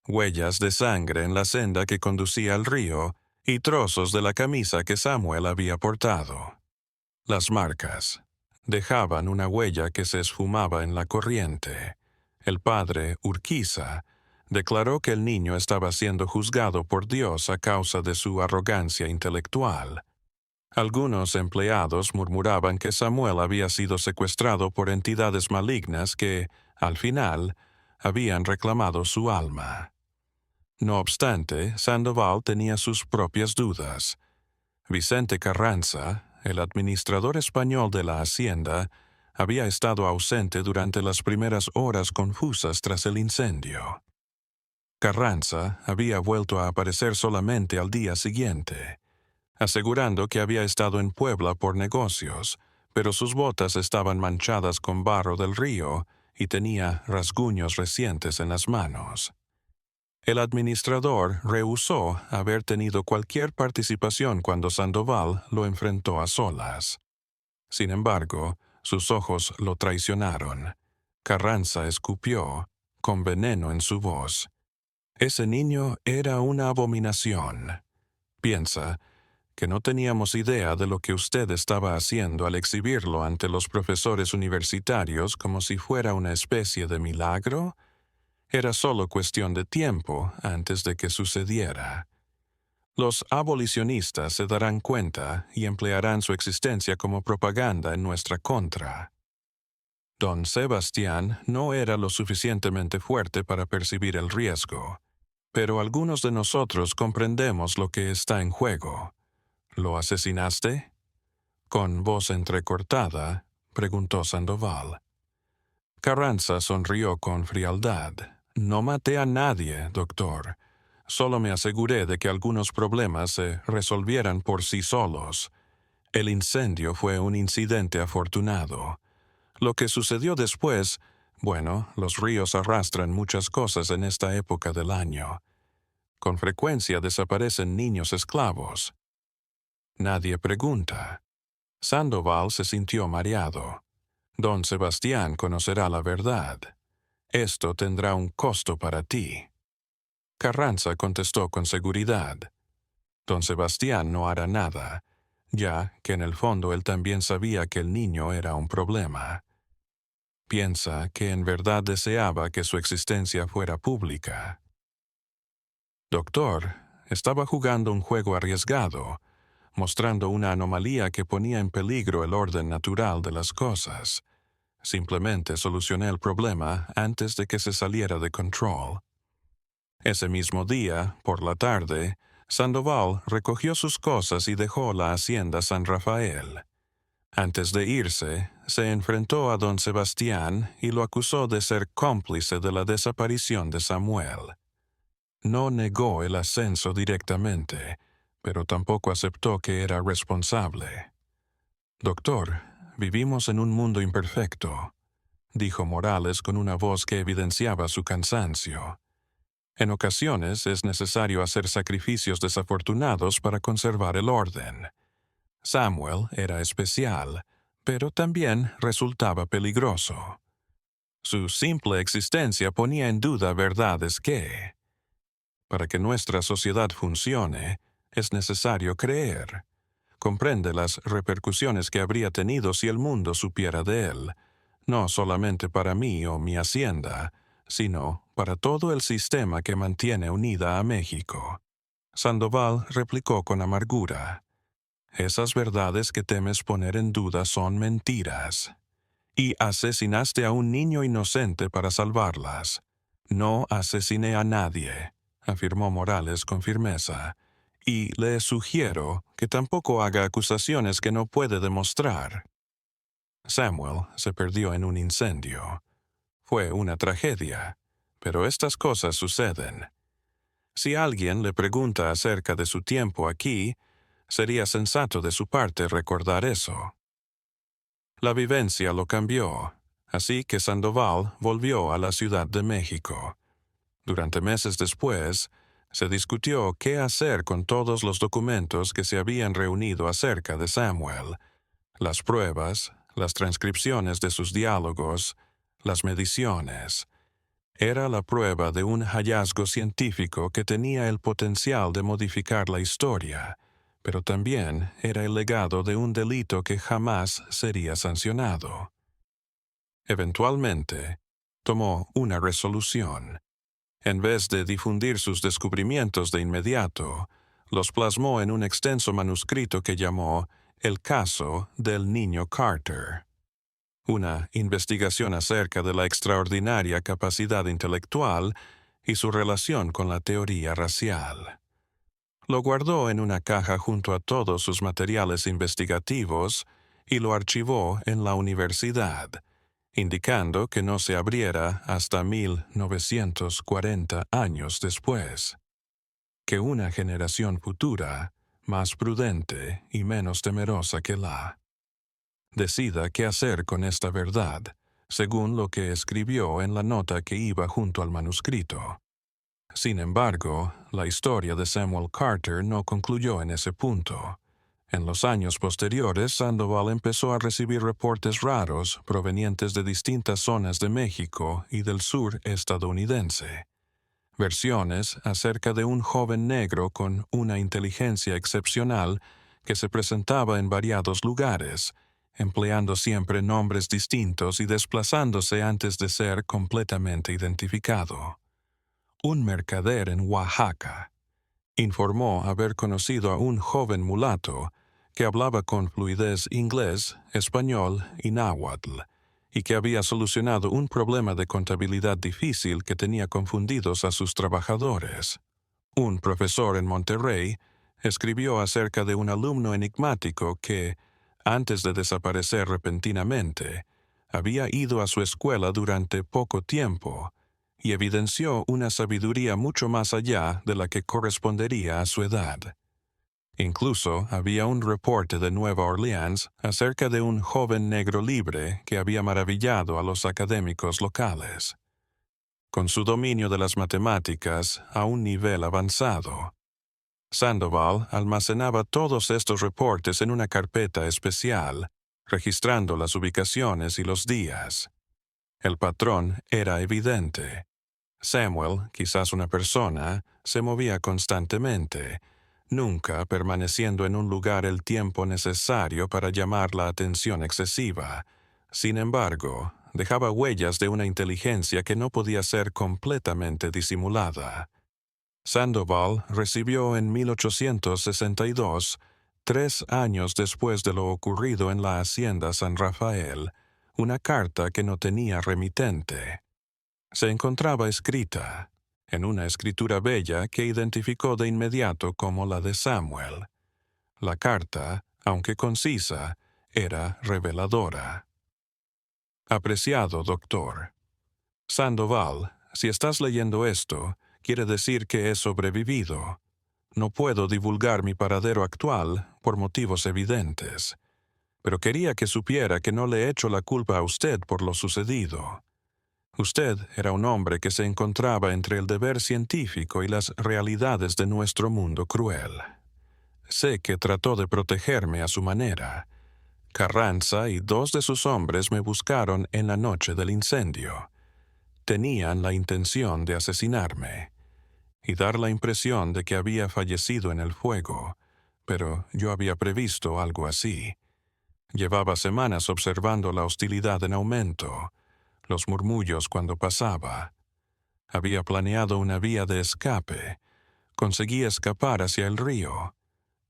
huellas de sangre en la senda que conducía al río y trozos de la camisa que Samuel había portado. Las marcas dejaban una huella que se esfumaba en la corriente. El padre, Urquiza, declaró que el niño estaba siendo juzgado por Dios a causa de su arrogancia intelectual. Algunos empleados murmuraban que Samuel había sido secuestrado por entidades malignas que, al final, habían reclamado su alma. No obstante, Sandoval tenía sus propias dudas. Vicente Carranza, el administrador español de la hacienda, había estado ausente durante las primeras horas confusas tras el incendio. Carranza había vuelto a aparecer solamente al día siguiente, asegurando que había estado en Puebla por negocios, pero sus botas estaban manchadas con barro del río y tenía rasguños recientes en las manos. El administrador rehusó haber tenido cualquier participación cuando Sandoval lo enfrentó a solas. Sin embargo, sus ojos lo traicionaron. Carranza escupió, con veneno en su voz. Ese niño era una abominación. Piensa que no teníamos idea de lo que usted estaba haciendo al exhibirlo ante los profesores universitarios como si fuera una especie de milagro. Era solo cuestión de tiempo antes de que sucediera. Los abolicionistas se darán cuenta y emplearán su existencia como propaganda en nuestra contra. Don Sebastián no era lo suficientemente fuerte para percibir el riesgo, pero algunos de nosotros comprendemos lo que está en juego. ¿Lo asesinaste? Con voz entrecortada, preguntó Sandoval. Carranza sonrió con frialdad. No maté a nadie, doctor. Solo me aseguré de que algunos problemas se resolvieran por sí solos. El incendio fue un incidente afortunado. Lo que sucedió después, bueno, los ríos arrastran muchas cosas en esta época del año. Con frecuencia desaparecen niños esclavos. Nadie pregunta. Sandoval se sintió mareado. Don Sebastián conocerá la verdad. Esto tendrá un costo para ti. Carranza contestó con seguridad. Don Sebastián no hará nada, ya que en el fondo él también sabía que el niño era un problema. Piensa que en verdad deseaba que su existencia fuera pública. Doctor, estaba jugando un juego arriesgado, mostrando una anomalía que ponía en peligro el orden natural de las cosas. Simplemente solucioné el problema antes de que se saliera de control. Ese mismo día, por la tarde, Sandoval recogió sus cosas y dejó la hacienda San Rafael. Antes de irse, se enfrentó a don Sebastián y lo acusó de ser cómplice de la desaparición de Samuel. No negó el ascenso directamente, pero tampoco aceptó que era responsable. «Doctor, vivimos en un mundo imperfecto», dijo Morales con una voz que evidenciaba su cansancio. «En ocasiones es necesario hacer sacrificios desafortunados para conservar el orden. Samuel era especial, pero también resultaba peligroso. Su simple existencia ponía en duda verdades que, para que nuestra sociedad funcione, es necesario creer. Comprende las repercusiones que habría tenido si el mundo supiera de él, no solamente para mí o mi hacienda, sino para todo el sistema que mantiene unida a México». Sandoval replicó con amargura: «Esas verdades que temes poner en duda son mentiras. Y asesinaste a un niño inocente para salvarlas». «No asesiné a nadie», afirmó Morales con firmeza, «y le sugiero que tampoco haga acusaciones que no puede demostrar». Samuel se perdió en un incendio. Fue una tragedia, pero estas cosas suceden. Si alguien le pregunta acerca de su tiempo aquí, sería sensato de su parte recordar eso. La vivencia lo cambió, así que Sandoval volvió a la Ciudad de México. Durante meses después, se discutió qué hacer con todos los documentos que se habían reunido acerca de Samuel, las pruebas, las transcripciones de sus diálogos, las mediciones. Era la prueba de un hallazgo científico que tenía el potencial de modificar la historia, pero también era el legado de un delito que jamás sería sancionado. Eventualmente, tomó una resolución. En vez de difundir sus descubrimientos de inmediato, los plasmó en un extenso manuscrito que llamó El caso del niño Carter, una investigación acerca de la extraordinaria capacidad intelectual y su relación con la teoría racial. Lo guardó en una caja junto a todos sus materiales investigativos y lo archivó en la universidad, indicando que no se abriera hasta 1940 años después. Que una generación futura, más prudente y menos temerosa que la, decida qué hacer con esta verdad, según lo que escribió en la nota que iba junto al manuscrito. Sin embargo, la historia de Samuel Carter no concluyó en ese punto. En los años posteriores, Sandoval empezó a recibir reportes raros provenientes de distintas zonas de México y del sur estadounidense. Versiones acerca de un joven negro con una inteligencia excepcional que se presentaba en variados lugares, empleando siempre nombres distintos y desplazándose antes de ser completamente identificado. Un mercader en Oaxaca informó haber conocido a un joven mulato que hablaba con fluidez inglés, español y náhuatl, y que había solucionado un problema de contabilidad difícil que tenía confundidos a sus trabajadores. Un profesor en Monterrey escribió acerca de un alumno enigmático que, antes de desaparecer repentinamente, había ido a su escuela durante poco tiempo y evidenció una sabiduría mucho más allá de la que correspondería a su edad. Incluso había un reporte de Nueva Orleans acerca de un joven negro libre que había maravillado a los académicos locales. Con su dominio de las matemáticas a un nivel avanzado, Sandoval almacenaba todos estos reportes en una carpeta especial, registrando las ubicaciones y los días. El patrón era evidente. Samuel, quizás una persona, se movía constantemente, nunca permaneciendo en un lugar el tiempo necesario para llamar la atención excesiva. Sin embargo, dejaba huellas de una inteligencia que no podía ser completamente disimulada. Sandoval recibió en 1862, 3 años después de lo ocurrido en la hacienda San Rafael, una carta que no tenía remitente. Se encontraba escrita: en una escritura bella que identificó de inmediato como la de Samuel. La carta, aunque concisa, era reveladora. Apreciado doctor. Sandoval, si estás leyendo esto, quiere decir que he sobrevivido. No puedo divulgar mi paradero actual por motivos evidentes, pero quería que supiera que no le echo la culpa a usted por lo sucedido. Usted era un hombre que se encontraba entre el deber científico y las realidades de nuestro mundo cruel. Sé que trató de protegerme a su manera. Carranza y 2 de sus hombres me buscaron en la noche del incendio. Tenían la intención de asesinarme y dar la impresión de que había fallecido en el fuego, pero yo había previsto algo así. Llevaba semanas observando la hostilidad en aumento, los murmullos cuando pasaba. Había planeado una vía de escape. Conseguí escapar hacia el río.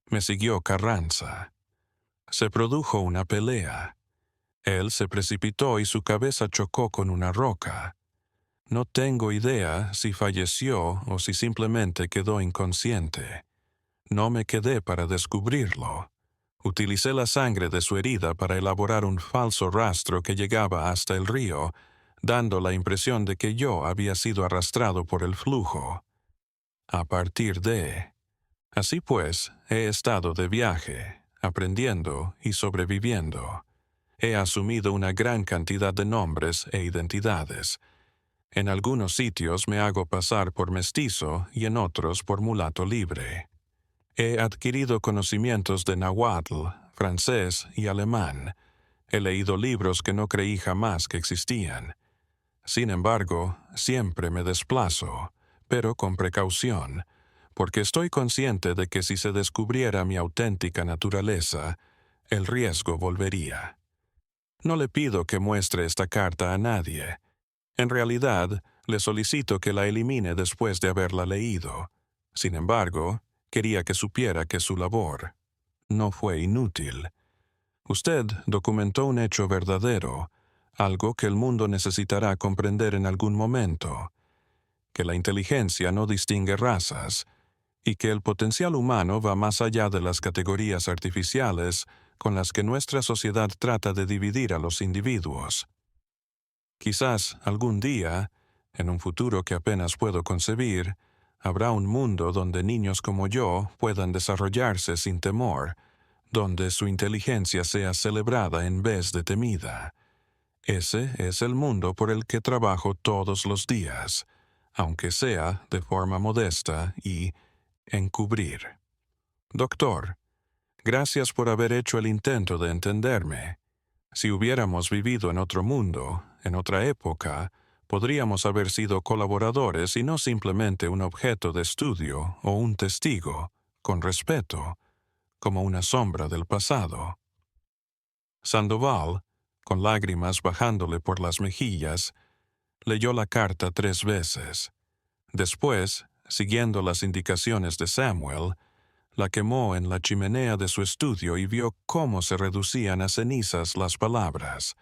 Me siguió Carranza. Se produjo una pelea. Él se precipitó y su cabeza chocó con una roca. No tengo idea si falleció o si simplemente quedó inconsciente. No me quedé para descubrirlo. Utilicé la sangre de su herida para elaborar un falso rastro que llegaba hasta el río, dando la impresión de que yo había sido arrastrado por el flujo. A partir de... Así pues, he estado de viaje, aprendiendo y sobreviviendo. He asumido una gran cantidad de nombres e identidades. En algunos sitios me hago pasar por mestizo y en otros por mulato libre. He adquirido conocimientos de náhuatl, francés y alemán. He leído libros que no creí jamás que existían. Sin embargo, siempre me desplazo, pero con precaución, porque estoy consciente de que si se descubriera mi auténtica naturaleza, el riesgo volvería. No le pido que muestre esta carta a nadie. En realidad, le solicito que la elimine después de haberla leído. Sin embargo, quería que supiera que su labor no fue inútil. Usted documentó un hecho verdadero, algo que el mundo necesitará comprender en algún momento, que la inteligencia no distingue razas y que el potencial humano va más allá de las categorías artificiales con las que nuestra sociedad trata de dividir a los individuos. Quizás algún día, en un futuro que apenas puedo concebir, habrá un mundo donde niños como yo puedan desarrollarse sin temor, donde su inteligencia sea celebrada en vez de temida. Ese es el mundo por el que trabajo todos los días, aunque sea de forma modesta y encubrir. Doctor, gracias por haber hecho el intento de entenderme. Si hubiéramos vivido en otro mundo, en otra época, podríamos haber sido colaboradores y no simplemente un objeto de estudio o un testigo, con respeto, como una sombra del pasado. Sandoval, con lágrimas bajándole por las mejillas, leyó la carta 3 veces. Después, siguiendo las indicaciones de Samuel, la quemó en la chimenea de su estudio y vio cómo se reducían a cenizas las palabras.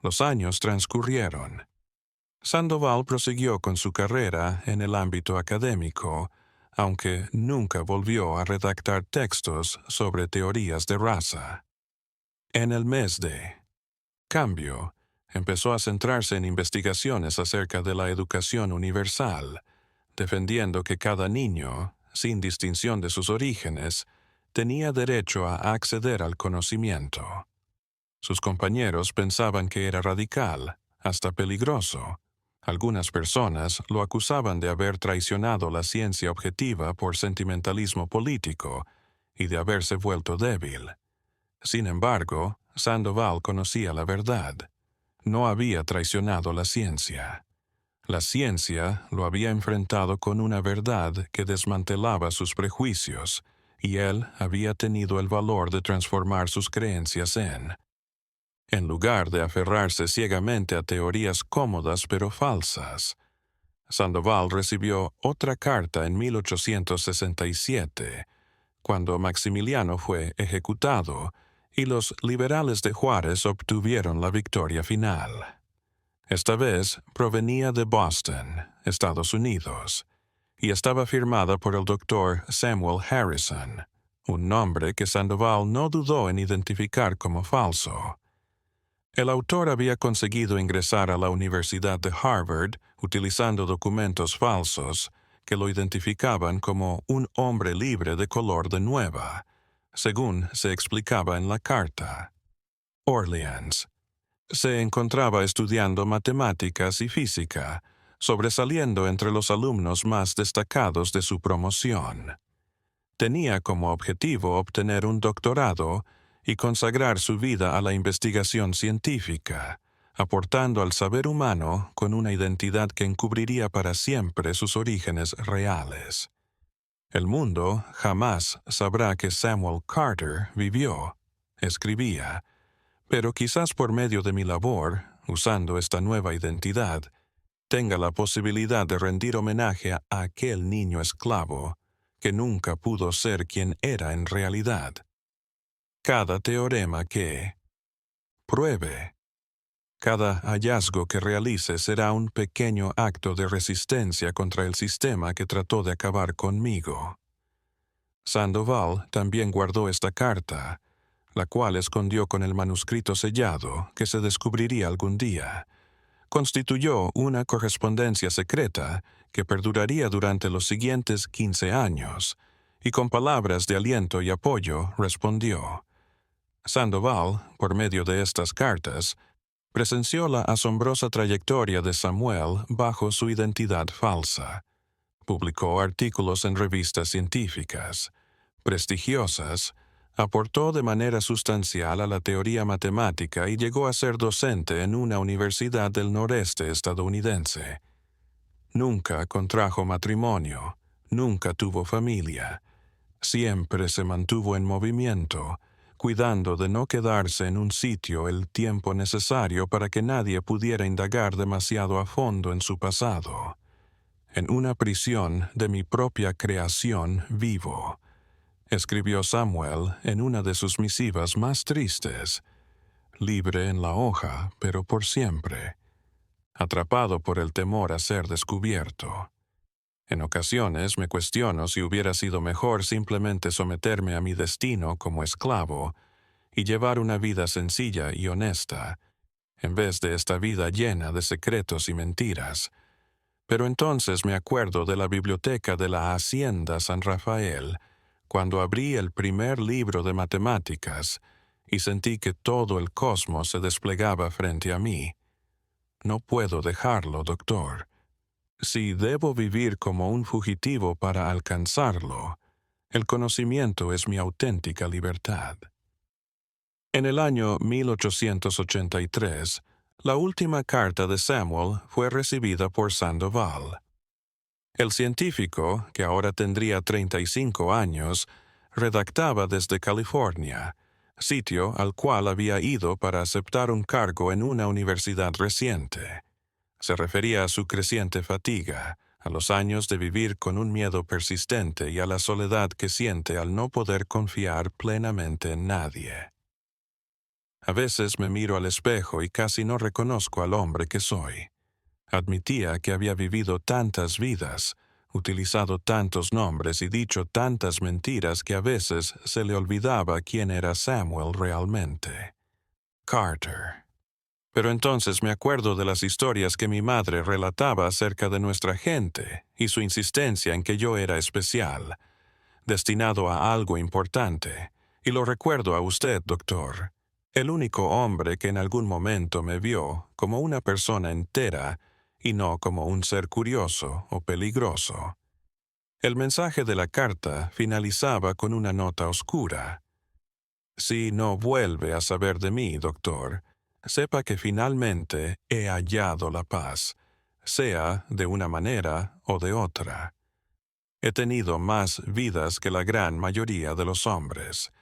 Los años transcurrieron. Sandoval prosiguió con su carrera en el ámbito académico, aunque nunca volvió a redactar textos sobre teorías de raza. En el mes de cambio, empezó a centrarse en investigaciones acerca de la educación universal, defendiendo que cada niño, sin distinción de sus orígenes, tenía derecho a acceder al conocimiento. Sus compañeros pensaban que era radical, hasta peligroso. Algunas personas lo acusaban de haber traicionado la ciencia objetiva por sentimentalismo político y de haberse vuelto débil. Sin embargo, Sandoval conocía la verdad. No había traicionado la ciencia. La ciencia lo había enfrentado con una verdad que desmantelaba sus prejuicios, y él había tenido el valor de transformar sus creencias en lugar de aferrarse ciegamente a teorías cómodas pero falsas. Sandoval recibió otra carta en 1867, cuando Maximiliano fue ejecutado y los liberales de Juárez obtuvieron la victoria final. Esta vez provenía de Boston, Estados Unidos, y estaba firmada por el doctor Samuel Harrison, un nombre que Sandoval no dudó en identificar como falso. El autor había conseguido ingresar a la Universidad de Harvard utilizando documentos falsos que lo identificaban como un hombre libre de color de nueva, según se explicaba en la carta. Orleans. Se encontraba estudiando matemáticas y física, sobresaliendo entre los alumnos más destacados de su promoción. Tenía como objetivo obtener un doctorado y consagrar su vida a la investigación científica, aportando al saber humano con una identidad que encubriría para siempre sus orígenes reales. El mundo jamás sabrá que Samuel Carter vivió, escribía, pero quizás por medio de mi labor, usando esta nueva identidad, tenga la posibilidad de rendir homenaje a aquel niño esclavo que nunca pudo ser quien era en realidad. Cada teorema que pruebe, cada hallazgo que realice será un pequeño acto de resistencia contra el sistema que trató de acabar conmigo. Sandoval también guardó esta carta, la cual escondió con el manuscrito sellado que se descubriría algún día. Constituyó una correspondencia secreta que perduraría durante los siguientes 15 años, y con palabras de aliento y apoyo respondió. Sandoval, por medio de estas cartas, presenció la asombrosa trayectoria de Samuel bajo su identidad falsa. Publicó artículos en revistas científicas, prestigiosas, aportó de manera sustancial a la teoría matemática y llegó a ser docente en una universidad del noreste estadounidense. Nunca contrajo matrimonio, nunca tuvo familia. Siempre se mantuvo en movimiento, cuidando de no quedarse en un sitio el tiempo necesario para que nadie pudiera indagar demasiado a fondo en su pasado. En una prisión de mi propia creación vivo, escribió Samuel en una de sus misivas más tristes, libre en la hoja, pero por siempre, atrapado por el temor a ser descubierto. En ocasiones me cuestiono si hubiera sido mejor simplemente someterme a mi destino como esclavo y llevar una vida sencilla y honesta, en vez de esta vida llena de secretos y mentiras. Pero entonces me acuerdo de la biblioteca de la Hacienda San Rafael, cuando abrí el primer libro de matemáticas y sentí que todo el cosmos se desplegaba frente a mí. No puedo dejarlo, doctor. Si debo vivir como un fugitivo para alcanzarlo, el conocimiento es mi auténtica libertad. En el año 1883, la última carta de Samuel fue recibida por Sandoval. El científico, que ahora tendría 35 años, redactaba desde California, sitio al cual había ido para aceptar un cargo en una universidad reciente. Se refería a su creciente fatiga, a los años de vivir con un miedo persistente y a la soledad que siente al no poder confiar plenamente en nadie. A veces me miro al espejo y casi no reconozco al hombre que soy. Admitía que había vivido tantas vidas, utilizado tantos nombres y dicho tantas mentiras que a veces se le olvidaba quién era Samuel realmente. Carter. Pero entonces me acuerdo de las historias que mi madre relataba acerca de nuestra gente y su insistencia en que yo era especial, destinado a algo importante, y lo recuerdo a usted, doctor, el único hombre que en algún momento me vio como una persona entera y no como un ser curioso o peligroso. El mensaje de la carta finalizaba con una nota oscura. Si no vuelve a saber de mí, doctor, sepa que finalmente he hallado la paz, sea de una manera o de otra. He tenido más vidas que la gran mayoría de los hombres.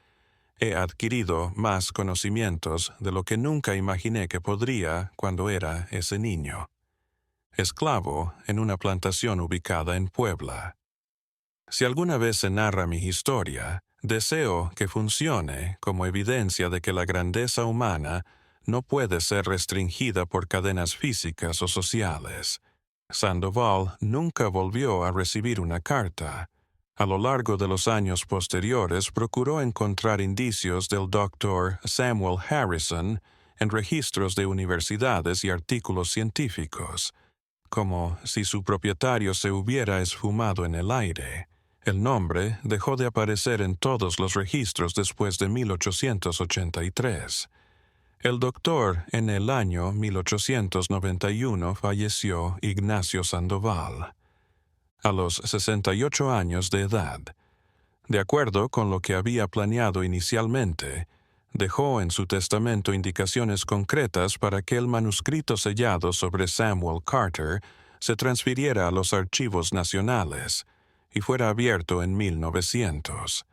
He adquirido más conocimientos de lo que nunca imaginé que podría cuando era ese niño. Esclavo en una plantación ubicada en Puebla. Si alguna vez se narra mi historia, deseo que funcione como evidencia de que la grandeza humana no puede ser restringida por cadenas físicas o sociales. Sandoval nunca volvió a recibir una carta. A lo largo de los años posteriores procuró encontrar indicios del Dr. Samuel Harrison en registros de universidades y artículos científicos, como si su propietario se hubiera esfumado en el aire. El nombre dejó de aparecer en todos los registros después de 1883. El doctor, en el año 1891, falleció Ignacio Sandoval, a los 68 años de edad. De acuerdo con lo que había planeado inicialmente, dejó en su testamento indicaciones concretas para que el manuscrito sellado sobre Samuel Carter se transfiriera a los archivos nacionales y fuera abierto en 1900.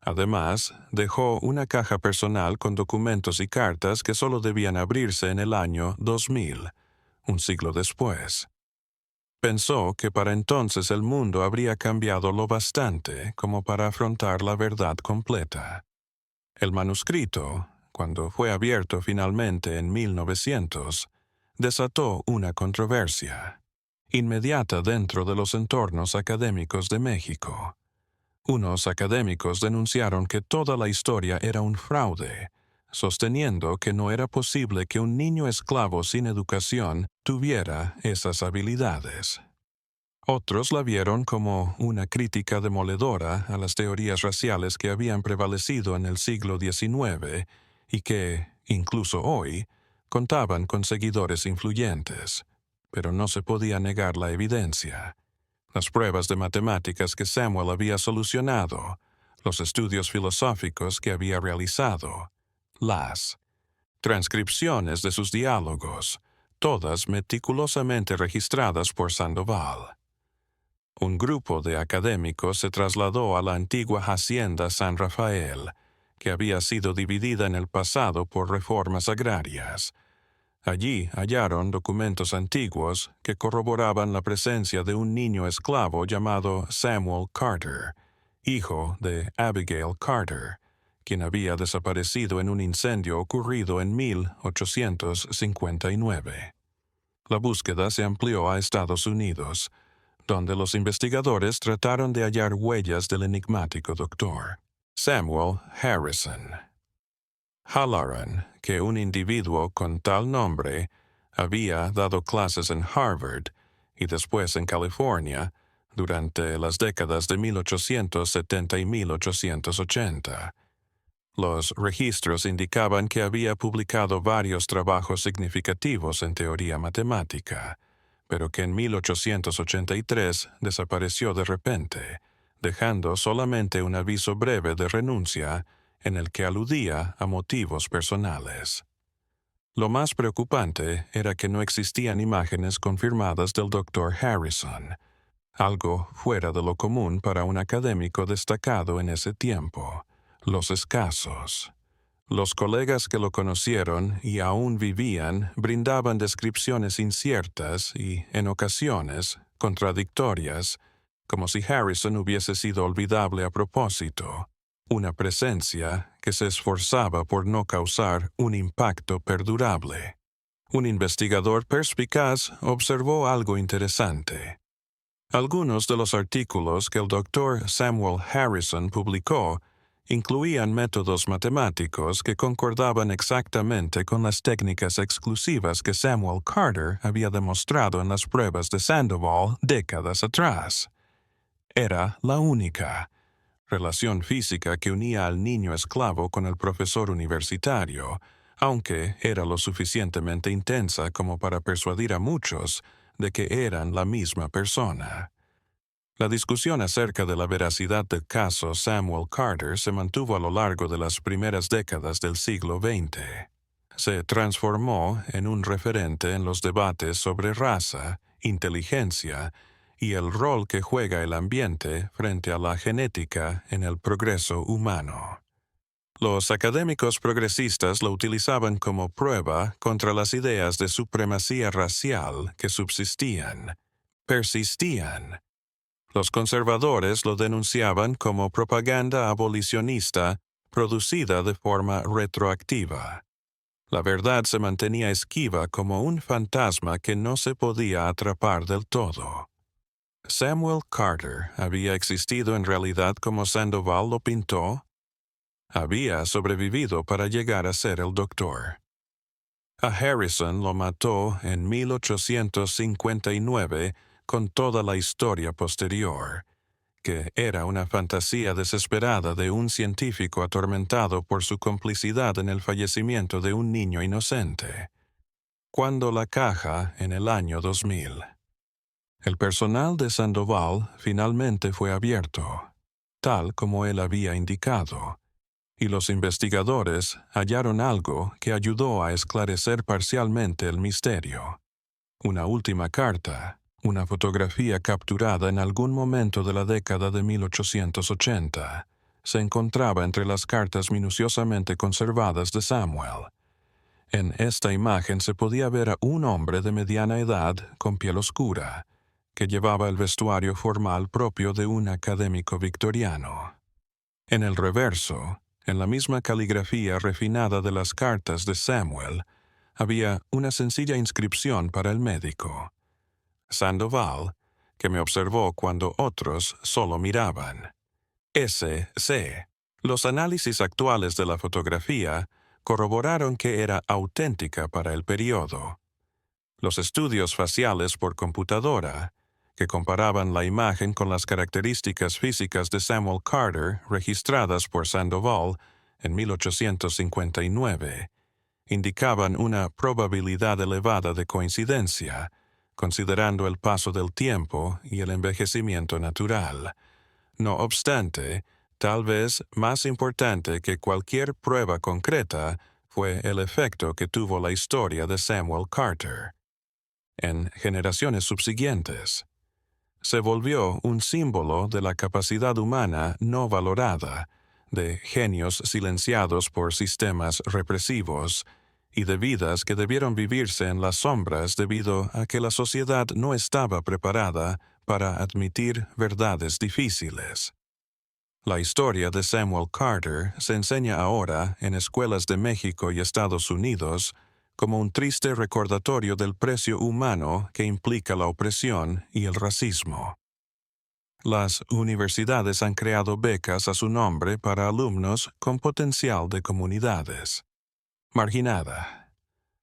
Además, dejó una caja personal con documentos y cartas que solo debían abrirse en el año 2000, un siglo después. Pensó que para entonces el mundo habría cambiado lo bastante como para afrontar la verdad completa. El manuscrito, cuando fue abierto finalmente en 1900, desató una controversia inmediata dentro de los entornos académicos de México. Unos académicos denunciaron que toda la historia era un fraude, sosteniendo que no era posible que un niño esclavo sin educación tuviera esas habilidades. Otros la vieron como una crítica demoledora a las teorías raciales que habían prevalecido en el siglo XIX y que, incluso hoy, contaban con seguidores influyentes. Pero no se podía negar la evidencia. Las pruebas de matemáticas que Samuel había solucionado, los estudios filosóficos que había realizado, las transcripciones de sus diálogos, todas meticulosamente registradas por Sandoval. Un grupo de académicos se trasladó a la antigua hacienda San Rafael, que había sido dividida en el pasado por reformas agrarias. Allí hallaron documentos antiguos que corroboraban la presencia de un niño esclavo llamado Samuel Carter, hijo de Abigail Carter, quien había desaparecido en un incendio ocurrido en 1859. La búsqueda se amplió a Estados Unidos, donde los investigadores trataron de hallar huellas del enigmático doctor. Samuel Harrison. Halloran que un individuo con tal nombre había dado clases en Harvard y después en California durante las décadas de 1870 y 1880. Los registros indicaban que había publicado varios trabajos significativos en teoría matemática, pero que en 1883 desapareció de repente, dejando solamente un aviso breve de renuncia en el que aludía a motivos personales. Lo más preocupante era que no existían imágenes confirmadas del Dr. Harrison, algo fuera de lo común para un académico destacado en ese tiempo. Los escasos. Los colegas que lo conocieron y aún vivían brindaban descripciones inciertas y, en ocasiones, contradictorias, como si Harrison hubiese sido olvidable a propósito, una presencia que se esforzaba por no causar un impacto perdurable. Un investigador perspicaz observó algo interesante. Algunos de los artículos que el Dr. Samuel Harrison publicó incluían métodos matemáticos que concordaban exactamente con las técnicas exclusivas que Samuel Carter había demostrado en las pruebas de Sandoval décadas atrás. Era la única relación física que unía al niño esclavo con el profesor universitario, aunque era lo suficientemente intensa como para persuadir a muchos de que eran la misma persona. La discusión acerca de la veracidad del caso Samuel Carter se mantuvo a lo largo de las primeras décadas del siglo XX. Se transformó en un referente en los debates sobre raza, inteligencia y el rol que juega el ambiente frente a la genética en el progreso humano. Los académicos progresistas lo utilizaban como prueba contra las ideas de supremacía racial que persistían. Los conservadores lo denunciaban como propaganda abolicionista producida de forma retroactiva. La verdad se mantenía esquiva como un fantasma que no se podía atrapar del todo. ¿Samuel Carter había existido en realidad como Sandoval lo pintó? Había sobrevivido para llegar a ser el doctor. A Harrison lo mató en 1859 con toda la historia posterior, que era una fantasía desesperada de un científico atormentado por su complicidad en el fallecimiento de un niño inocente. Cuando la caja en el año 2000. El personal de Sandoval finalmente fue abierto, tal como él había indicado, y los investigadores hallaron algo que ayudó a esclarecer parcialmente el misterio. Una última carta, una fotografía capturada en algún momento de la década de 1880, se encontraba entre las cartas minuciosamente conservadas de Samuel. En esta imagen se podía ver a un hombre de mediana edad con piel oscura, que llevaba el vestuario formal propio de un académico victoriano. En el reverso, en la misma caligrafía refinada de las cartas de Samuel, había una sencilla inscripción para el médico. Sandoval, que me observó cuando otros solo miraban. S.C. Los análisis actuales de la fotografía corroboraron que era auténtica para el periodo. Los estudios faciales por computadora, que comparaban la imagen con las características físicas de Samuel Carter registradas por Sandoval en 1859, indicaban una probabilidad elevada de coincidencia, considerando el paso del tiempo y el envejecimiento natural. No obstante, tal vez más importante que cualquier prueba concreta fue el efecto que tuvo la historia de Samuel Carter. En generaciones subsiguientes, se volvió un símbolo de la capacidad humana no valorada, de genios silenciados por sistemas represivos, y de vidas que debieron vivirse en las sombras debido a que la sociedad no estaba preparada para admitir verdades difíciles. La historia de Samuel Carter se enseña ahora en escuelas de México y Estados Unidos como un triste recordatorio del precio humano que implica la opresión y el racismo. Las universidades han creado becas a su nombre para alumnos con potencial de comunidades. Marginada.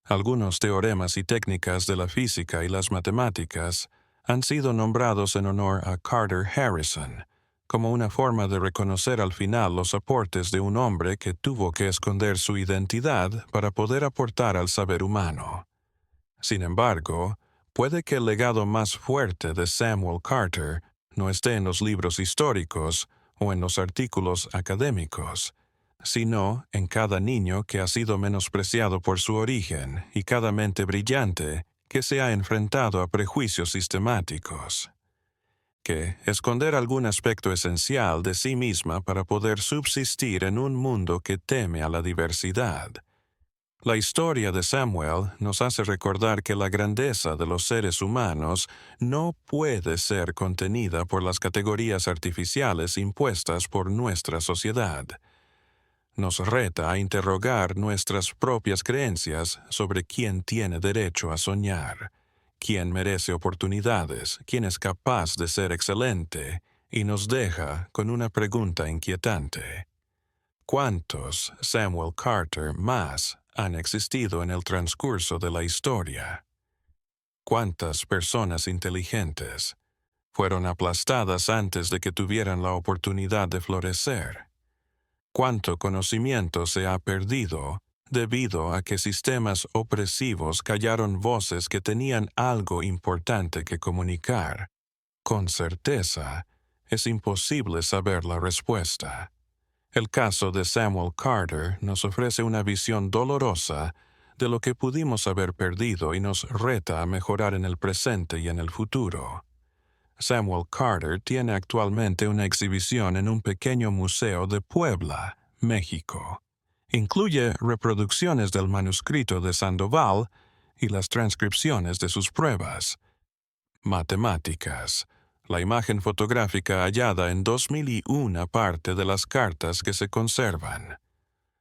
Algunos teoremas y técnicas de la física y las matemáticas han sido nombrados en honor a Carter Harrison, como una forma de reconocer al final los aportes de un hombre que tuvo que esconder su identidad para poder aportar al saber humano. Sin embargo, puede que el legado más fuerte de Samuel Carter no esté en los libros históricos o en los artículos académicos, sino en cada niño que ha sido menospreciado por su origen y cada mente brillante que se ha enfrentado a prejuicios sistemáticos. Que esconder algún aspecto esencial de sí misma para poder subsistir en un mundo que teme a la diversidad. La historia de Samuel nos hace recordar que la grandeza de los seres humanos no puede ser contenida por las categorías artificiales impuestas por nuestra sociedad. Nos reta a interrogar nuestras propias creencias sobre quién tiene derecho a soñar, quién merece oportunidades, quién es capaz de ser excelente, y nos deja con una pregunta inquietante. ¿Cuántos Samuel Carter más han existido en el transcurso de la historia? ¿Cuántas personas inteligentes fueron aplastadas antes de que tuvieran la oportunidad de florecer? ¿Cuánto conocimiento se ha perdido debido a que sistemas opresivos callaron voces que tenían algo importante que comunicar? Con certeza, es imposible saber la respuesta. El caso de Samuel Carter nos ofrece una visión dolorosa de lo que pudimos haber perdido y nos reta a mejorar en el presente y en el futuro. Samuel Carter tiene actualmente una exhibición en un pequeño museo de Puebla, México. Incluye reproducciones del manuscrito de Sandoval y las transcripciones de sus pruebas. Matemáticas. La imagen fotográfica hallada en 2001 parte de las cartas que se conservan.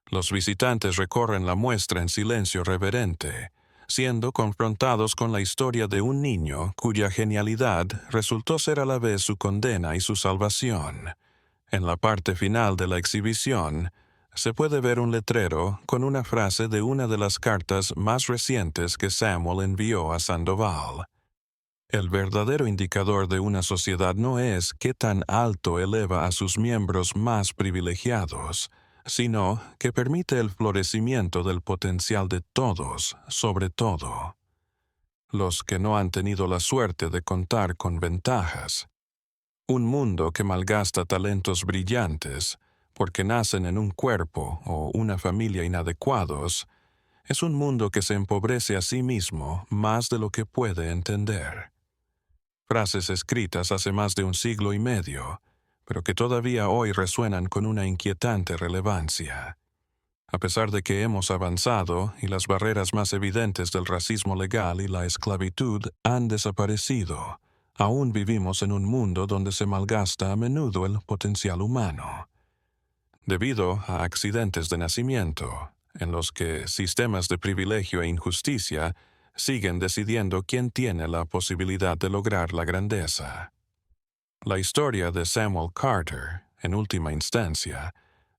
Los visitantes recorren la muestra en silencio reverente, siendo confrontados con la historia de un niño cuya genialidad resultó ser a la vez su condena y su salvación. En la parte final de la exhibición, se puede ver un letrero con una frase de una de las cartas más recientes que Samuel envió a Sandoval. El verdadero indicador de una sociedad no es qué tan alto eleva a sus miembros más privilegiados, sino que permite el florecimiento del potencial de todos, sobre todo los que no han tenido la suerte de contar con ventajas. Un mundo que malgasta talentos brillantes porque nacen en un cuerpo o una familia inadecuados, es un mundo que se empobrece a sí mismo más de lo que puede entender. Frases escritas hace más de un siglo y medio, pero que todavía hoy resuenan con una inquietante relevancia. A pesar de que hemos avanzado y las barreras más evidentes del racismo legal y la esclavitud han desaparecido, aún vivimos en un mundo donde se malgasta a menudo el potencial humano. Debido a accidentes de nacimiento, en los que sistemas de privilegio e injusticia siguen decidiendo quién tiene la posibilidad de lograr la grandeza. La historia de Samuel Carter, en última instancia,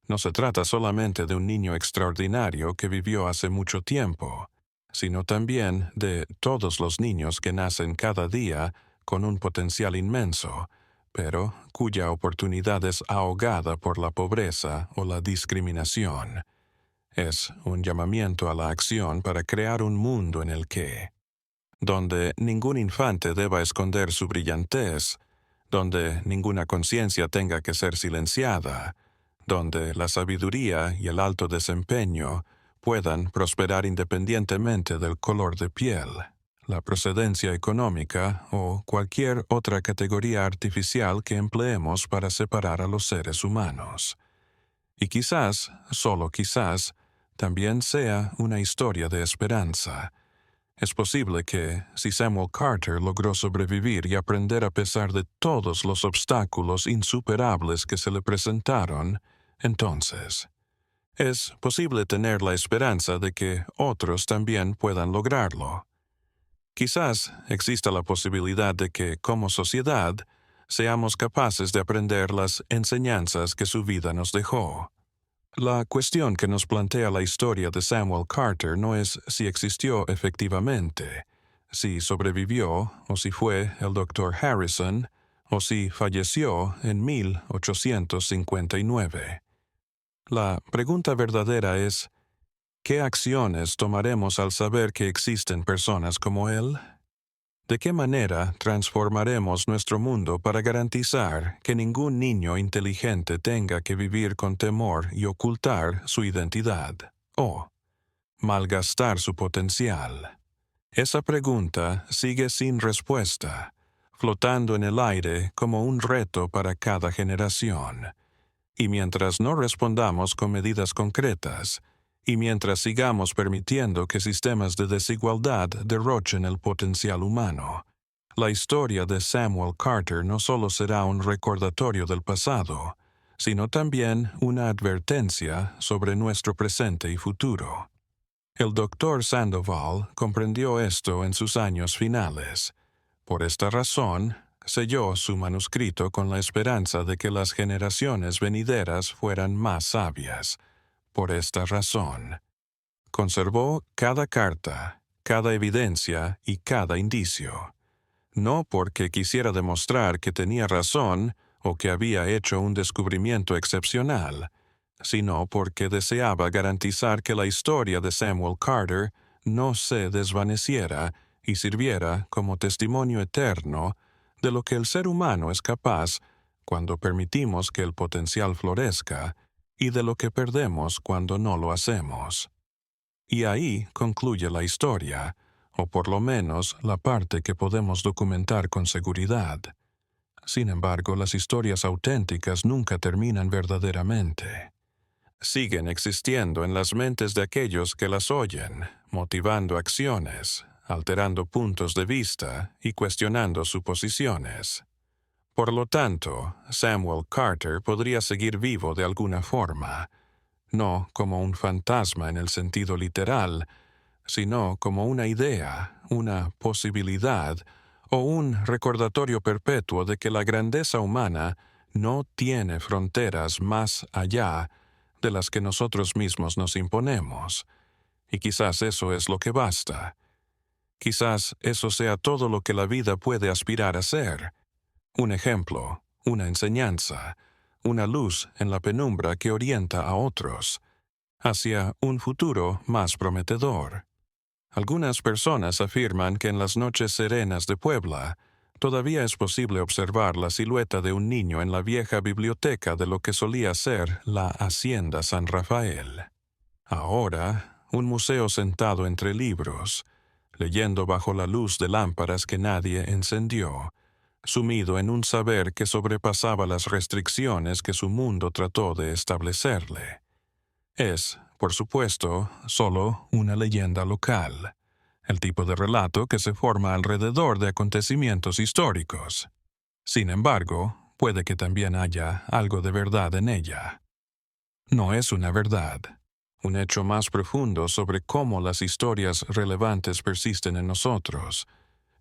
no se trata solamente de un niño extraordinario que vivió hace mucho tiempo, sino también de todos los niños que nacen cada día con un potencial inmenso, pero cuya oportunidad es ahogada por la pobreza o la discriminación. Es un llamamiento a la acción para crear un mundo en el que, donde ningún infante deba esconder su brillantez, donde ninguna conciencia tenga que ser silenciada, donde la sabiduría y el alto desempeño puedan prosperar independientemente del color de piel, la procedencia económica o cualquier otra categoría artificial que empleemos para separar a los seres humanos. Y quizás, solo quizás, también sea una historia de esperanza. Es posible que, si Samuel Carter logró sobrevivir y aprender a pesar de todos los obstáculos insuperables que se le presentaron, entonces, es posible tener la esperanza de que otros también puedan lograrlo. Quizás exista la posibilidad de que, como sociedad, seamos capaces de aprender las enseñanzas que su vida nos dejó. La cuestión que nos plantea la historia de Samuel Carter no es si existió efectivamente, si sobrevivió o si fue el Dr. Harrison o si falleció en 1859. La pregunta verdadera es, ¿qué acciones tomaremos al saber que existen personas como él? ¿De qué manera transformaremos nuestro mundo para garantizar que ningún niño inteligente tenga que vivir con temor y ocultar su identidad o malgastar su potencial? Esa pregunta sigue sin respuesta, flotando en el aire como un reto para cada generación. Y mientras no respondamos con medidas concretas, y mientras sigamos permitiendo que sistemas de desigualdad derrochen el potencial humano, la historia de Samuel Carter no solo será un recordatorio del pasado, sino también una advertencia sobre nuestro presente y futuro. El Dr. Sandoval comprendió esto en sus años finales. Por esta razón, selló su manuscrito con la esperanza de que las generaciones venideras fueran más sabias. Por esta razón, conservó cada carta, cada evidencia y cada indicio. No porque quisiera demostrar que tenía razón o que había hecho un descubrimiento excepcional, sino porque deseaba garantizar que la historia de Samuel Carter no se desvaneciera y sirviera como testimonio eterno de lo que el ser humano es capaz cuando permitimos que el potencial florezca y de lo que perdemos cuando no lo hacemos. Y ahí concluye la historia, o por lo menos la parte que podemos documentar con seguridad. Sin embargo, las historias auténticas nunca terminan verdaderamente. Siguen existiendo en las mentes de aquellos que las oyen, motivando acciones, alterando puntos de vista y cuestionando suposiciones. Por lo tanto, Samuel Carter podría seguir vivo de alguna forma, no como un fantasma en el sentido literal, sino como una idea, una posibilidad o un recordatorio perpetuo de que la grandeza humana no tiene fronteras más allá de las que nosotros mismos nos imponemos. Y quizás eso es lo que basta. Quizás eso sea todo lo que la vida puede aspirar a ser. Un ejemplo, una enseñanza, una luz en la penumbra que orienta a otros hacia un futuro más prometedor. Algunas personas afirman que en las noches serenas de Puebla todavía es posible observar la silueta de un niño en la vieja biblioteca de lo que solía ser la Hacienda San Rafael. Ahora, un museo sentado entre libros, leyendo bajo la luz de lámparas que nadie encendió, sumido en un saber que sobrepasaba las restricciones que su mundo trató de establecerle. Es, por supuesto, solo una leyenda local, el tipo de relato que se forma alrededor de acontecimientos históricos. Sin embargo, puede que también haya algo de verdad en ella. No es una verdad, un hecho más profundo sobre cómo las historias relevantes persisten en nosotros,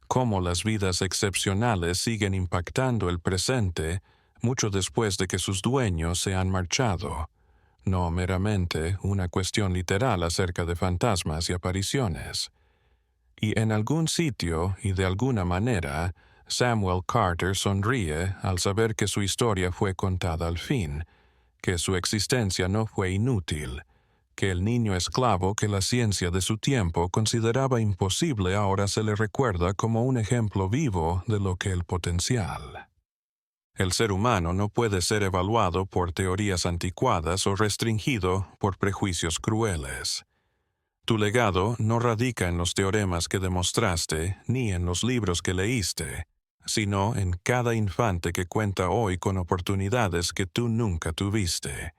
cómo las vidas excepcionales siguen impactando el presente mucho después de que sus dueños se han marchado, no meramente una cuestión literal acerca de fantasmas y apariciones. Y en algún sitio y de alguna manera, Samuel Carter sonríe al saber que su historia fue contada al fin, que su existencia no fue inútil, que el niño esclavo que la ciencia de su tiempo consideraba imposible ahora se le recuerda como un ejemplo vivo de lo que el potencial. El ser humano no puede ser evaluado por teorías anticuadas o restringido por prejuicios crueles. Tu legado no radica en los teoremas que demostraste ni en los libros que leíste, sino en cada infante que cuenta hoy con oportunidades que tú nunca tuviste,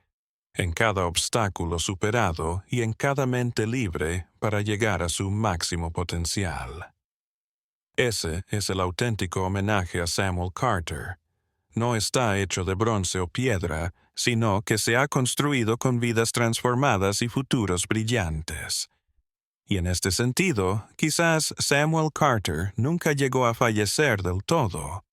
en cada obstáculo superado y en cada mente libre para llegar a su máximo potencial. Ese es el auténtico homenaje a Samuel Carter. No está hecho de bronce o piedra, sino que se ha construido con vidas transformadas y futuros brillantes. Y en este sentido, quizás Samuel Carter nunca llegó a fallecer del todo.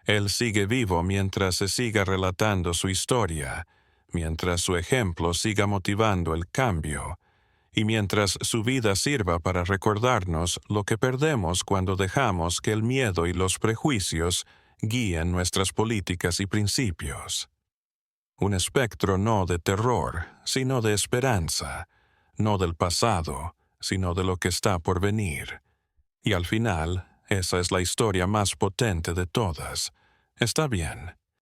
Él sigue vivo mientras se siga relatando su historia, mientras su ejemplo siga motivando el cambio, y mientras su vida sirva para recordarnos lo que perdemos cuando dejamos que el miedo y los prejuicios guíen nuestras políticas y principios. Un espectro no de terror, sino de esperanza, no del pasado, sino de lo que está por venir. Y al final, esa es la historia más potente de todas. Está bien,